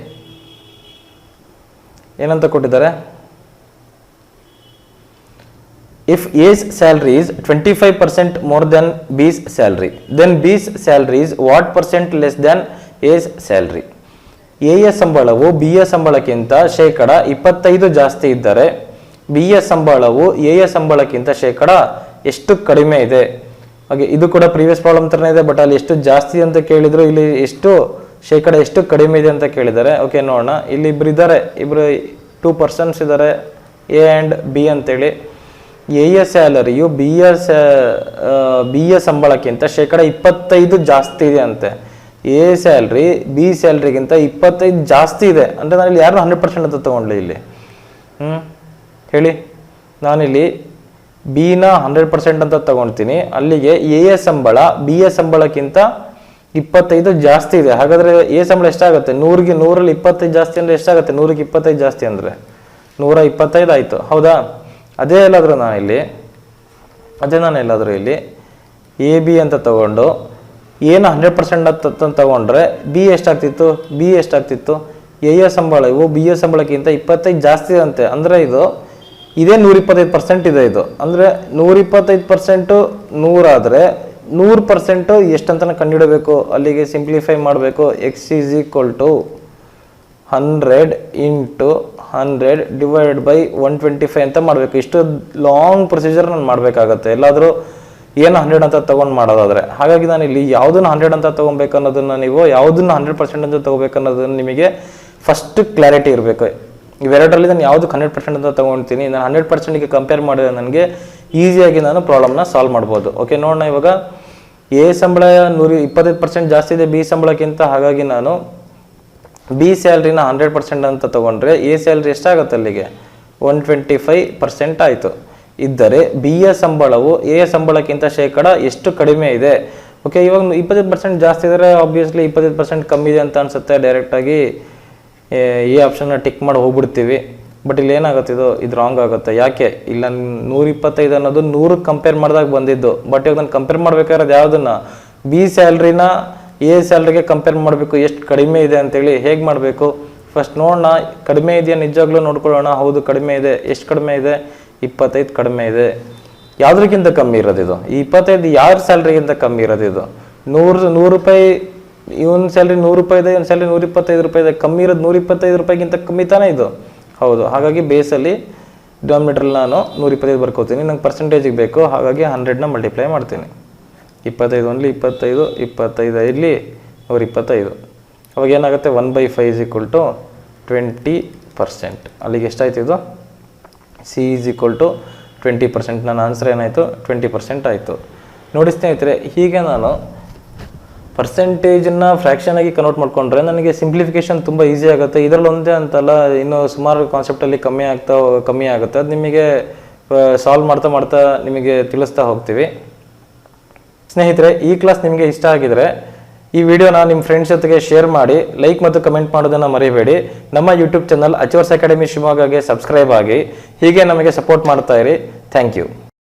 A: ಏನಂತ ಕೊಟ್ಟಿದ್ದಾರೆ? If A's salary is 25% more than B's salary, then B's salary is what percent less than A's salary? A ಯ ಸಂಬಳವು B ಯ ಸಂಬಳಕ್ಕಿಂತ ಶೇಕಡ 25 ಜಾಸ್ತಿ ಇದ್ದರೆ B ಯ ಸಂಬಳವು A ಯ ಸಂಬಳಕ್ಕಿಂತ ಶೇಕಡ ಎಷ್ಟು ಕಡಿಮೆ ಇದೆ? ಹಾಗೆ ಇದು ಕೂಡ ಪ್ರೀವಿಯಸ್ ಪ್ರಾಬ್ಲಮ್ ಥರನೇ ಇದೆ, ಬಟ್ ಅಲ್ಲಿ ಎಷ್ಟು ಜಾಸ್ತಿ ಅಂತ ಕೇಳಿದ್ರು, ಇಲ್ಲಿ ಎಷ್ಟು ಶೇಕಡ ಎಷ್ಟು ಕಡಿಮೆ ಇದೆ ಅಂತ ಕೇಳಿದ್ದಾರೆ. ಓಕೆ, ನೋಡೋಣ. ಇಲ್ಲಿ ಇಬ್ರು ಇದ್ದಾರೆ, ಇಬ್ರು 2 ಪರ್ಸನ್ಸ್ ಇದ್ದಾರೆ, A ಆ್ಯಂಡ್ B ಅಂತೇಳಿ. ಎ ಯ ಸ್ಯಾಲರಿಯು ಬಿ ಯ ಸಂಬಳಕ್ಕಿಂತ ಶೇಕಡ 25 ಜಾಸ್ತಿ ಇದೆ ಅಂತೆ. ಎ ಸ್ಯಾಲ್ರಿ ಬಿ ಸ್ಯಾಲ್ರಿಗಿಂತ 25 ಜಾಸ್ತಿ ಇದೆ ಅಂದರೆ ನಾನು ಇಲ್ಲಿ ಯಾರು 100% ಅಂತ ತೊಗೊಂಡ್ಲಿ ಇಲ್ಲಿ? ಹೇಳಿ, ನಾನಿಲ್ಲಿ ಬಿನ 100% ಅಂತ ತಗೊಳ್ತೀನಿ. ಅಲ್ಲಿಗೆ ಎ ಯ ಸಂಬಳ ಬಿ ಯ ಸಂಬಳಕ್ಕಿಂತ 25 ಜಾಸ್ತಿ ಇದೆ. ಹಾಗಾದರೆ ಎ ಸಂಬಳ ಎಷ್ಟಾಗುತ್ತೆ? 100ಗೆ 100ರಲ್ಲಿ 25 ಜಾಸ್ತಿ ಅಂದರೆ ಎಷ್ಟಾಗುತ್ತೆ? 100ಗೆ 25 ಜಾಸ್ತಿ ಅಂದರೆ 125 ಆಯಿತು, ಹೌದಾ? ಅದೇ ಎಲ್ಲಾದರೂ ಇಲ್ಲಿ ಎ ಬಿ ಅಂತ ತಗೊಂಡು ಏನು 100% ಅಂತ ತಗೊಂಡ್ರೆ ಬಿ ಎಷ್ಟಾಗ್ತಿತ್ತು? ಎ ಯ ಸಂಬಳವು ಬಿ ಯ ಸಂಬಳಕ್ಕಿಂತ 25 ಜಾಸ್ತಿ ಅಂತೆ. ಅಂದರೆ ಇದೇ 125% ಇದೆ. ಇದು ಅಂದರೆ 125% 100 ಆದರೆ 100% ಎಷ್ಟಂತ ಕಂಡುಹಿಡಬೇಕು? ಅಲ್ಲಿಗೆ ಸಿಂಪ್ಲಿಫೈ ಮಾಡಬೇಕು. X is equal to 100 into 100 divided by 125 ಅಂತ ಮಾಡಬೇಕು. ಇಷ್ಟು ಲಾಂಗ್ ಪ್ರೊಸೀಜರ್ ನಾನು ಮಾಡಬೇಕಾಗತ್ತೆ ಎಲ್ಲಾದರೂ ಏನು 100 ಅಂತ ತೊಗೊಂಡು ಮಾಡೋದಾದರೆ. ಹಾಗಾಗಿ ನಾನು ಇಲ್ಲಿ ಯಾವುದನ್ನು 100 ಅಂತ ತೊಗೊಬೇಕು ಅನ್ನೋದನ್ನು, ನೀವು ಯಾವುದನ್ನು 100% ಅಂತ ತೊಗೋಬೇಕು ಅನ್ನೋದನ್ನು ನಿಮಗೆ ಫಸ್ಟ್ ಕ್ಲಾರಿಟಿ ಇರಬೇಕು. ಇವೆರಡರಲ್ಲಿ ನಾನು ಯಾವುದಕ್ಕೆ 100% ಅಂತ ತೊಗೊಳ್ತೀನಿ, ನಾನು 100%ಗೆ ಕಂಪೇರ್ ಮಾಡಿದ್ರೆ ನನಗೆ ಈಸಿಯಾಗಿ ನಾನು ಪ್ರಾಬ್ಲಮ್ನ ಸಾಲ್ವ್ ಮಾಡ್ಬೋದು. ಓಕೆ, ನೋಡೋಣ. ಇವಾಗ ಎ ಸಂಬಳ 125% ಜಾಸ್ತಿ ಇದೆ ಬಿ ಸಂಬಳಕ್ಕಿಂತ. ಹಾಗಾಗಿ ನಾನು ಬಿ ಸ್ಯಾಲ್ರಿನ 100% ಅಂತ ತೊಗೊಂಡ್ರೆ ಎ ಸ್ಯಾಲ್ರಿ ಎಷ್ಟಾಗುತ್ತೆ? ಅಲ್ಲಿಗೆ 125% ಆಯಿತು. ಇದ್ದರೆ ಬಿ ಯ ಸಂಬಳವು ಎ ಯ ಸಂಬಳಕ್ಕಿಂತ ಶೇಕಡ ಎಷ್ಟು ಕಡಿಮೆ ಇದೆ? ಓಕೆ, ಇವಾಗ 25% ಜಾಸ್ತಿ ಇದ್ದರೆ ಆಬ್ವಿಯಸ್ಲಿ 25% ಕಮ್ಮಿ ಇದೆ ಅಂತ ಅನಿಸುತ್ತೆ. ಡೈರೆಕ್ಟಾಗಿ ಈ ಆಪ್ಷನ್ನ ಟಿಕ್ ಮಾಡಿ ಹೋಗ್ಬಿಡ್ತೀವಿ. ಬಟ್ ಇಲ್ಲಿ ಏನಾಗುತ್ತೆ, ಇದು ರಾಂಗ್ ಆಗುತ್ತೆ. ಯಾಕೆ? ಇಲ್ಲ, 125 ಅನ್ನೋದು 100ಕ್ಕೆ ಕಂಪೇರ್ ಮಾಡಿದಾಗ ಬಂದಿದ್ದು. ಬಟ್ ಇವಾಗ ನಾನು ಕಂಪೇರ್ ಮಾಡ್ಬೇಕಾದ್ರೆ ಯಾವುದನ್ನು? ಬಿ ಸ್ಯಾಲ್ರಿನ ಎ ಸ್ಯಾಲ್ರಿಗೆ ಕಂಪೇರ್ ಮಾಡಬೇಕು, ಎಷ್ಟು ಕಡಿಮೆ ಇದೆ ಅಂತೇಳಿ. ಹೇಗೆ ಮಾಡಬೇಕು? ಫಸ್ಟ್ ನೋಡೋಣ, ಕಡಿಮೆ ಇದೆಯಾ ನಿಜವಾಗ್ಲೂ ನೋಡ್ಕೊಳ್ಳೋಣ. ಹೌದು, ಕಡಿಮೆ ಇದೆ. ಎಷ್ಟು ಕಡಿಮೆ ಇದೆ? 25 ಕಡಿಮೆ ಇದೆ. ಯಾವುದಕ್ಕಿಂತ ಕಮ್ಮಿ ಇರೋದು ಇದು? ಈ 25 ಯಾರ ಸ್ಯಾಲ್ರಿಗಿಂತ ಕಮ್ಮಿ ಇರೋದು ಇದು? 100 ರೂಪಾಯಿ ಇವನ್ ಸ್ಯಾಲ್ರಿ 100 ರೂಪಾಯಿ ಇದೆ, ಇವನ್ ಸ್ಯಾಲ್ರಿ 125 ರೂಪಾಯಿ ಇದೆ. ಕಮ್ಮಿ ಇರೋದು 125 ರೂಪಾಯಿಗಿಂತ ಕಮ್ಮಿ ತಾನೇ ಇದು? ಹೌದು. ಹಾಗಾಗಿ ಬೇಸಲ್ಲಿ ಡಿನಾಮಿನೇಟರಲ್ಲಿ ನಾನು 125 ಬರ್ಕೋತೀನಿ. ನಂಗೆ ಪರ್ಸೆಂಟೇಜಿಗೆ ಬೇಕು, ಹಾಗಾಗಿ 100ನ ಮಲ್ಟಿಪ್ಲೈ ಮಾಡ್ತೀನಿ. 25 ಓನ್ಲಿ 25 ಇಲ್ಲಿ 125. ಅವಾಗ ಏನಾಗುತ್ತೆ? 1/5 is equal to 20%. ಅಲ್ಲಿಗೆ ಎಷ್ಟಾಯ್ತು ಇದು? C is equal to 20%. ನನ್ನ ಆನ್ಸರ್ ಏನಾಯಿತು? 20% ಆಯಿತು. ನೋಡಿ ಸ್ನೇಹಿತರೆ, ಹೀಗೆ ನಾನು ಪರ್ಸೆಂಟೇಜನ್ನು ಫ್ರ್ಯಾಕ್ಷನಾಗಿ ಕನ್ವರ್ಟ್ ಮಾಡ್ಕೊಂಡ್ರೆ ನನಗೆ ಸಿಂಪ್ಲಿಫಿಕೇಶನ್ ತುಂಬ ಈಸಿ ಆಗುತ್ತೆ. ಇದರಲ್ಲಿ ಒಂದೇ ಅಂತಲ್ಲ, ಇನ್ನೂ ಸುಮಾರು ಕಾನ್ಸೆಪ್ಟಲ್ಲಿ ಕಮ್ಮಿ ಆಗುತ್ತೆ. ಅದು ನಿಮಗೆ ಸಾಲ್ವ್ ಮಾಡ್ತಾ ನಿಮಗೆ ತಿಳಿಸ್ತಾ ಹೋಗ್ತೀವಿ. ಸ್ನೇಹಿತರೆ, ಈ ಕ್ಲಾಸ್ ನಿಮಗೆ ಇಷ್ಟ ಆಗಿದರೆ ಈ ವಿಡಿಯೋನ ನಿಮ್ಮ ಫ್ರೆಂಡ್ಸ್ ಜೊತೆಗೆ ಶೇರ್ ಮಾಡಿ, ಲೈಕ್ ಮತ್ತು ಕಮೆಂಟ್ ಮಾಡೋದನ್ನು ಮರಿಬೇಡಿ. ನಮ್ಮ ಯೂಟ್ಯೂಬ್ ಚಾನಲ್ ಅಚೀವರ್ಸ್ ಅಕಾಡೆಮಿ ಶಿವಮೊಗ್ಗಗೆ ಸಬ್ಸ್ಕ್ರೈಬ್ ಆಗಿ ಹೀಗೆ ನಮಗೆ ಸಪೋರ್ಟ್ ಮಾಡ್ತಾ ಇರಿ. Thank you.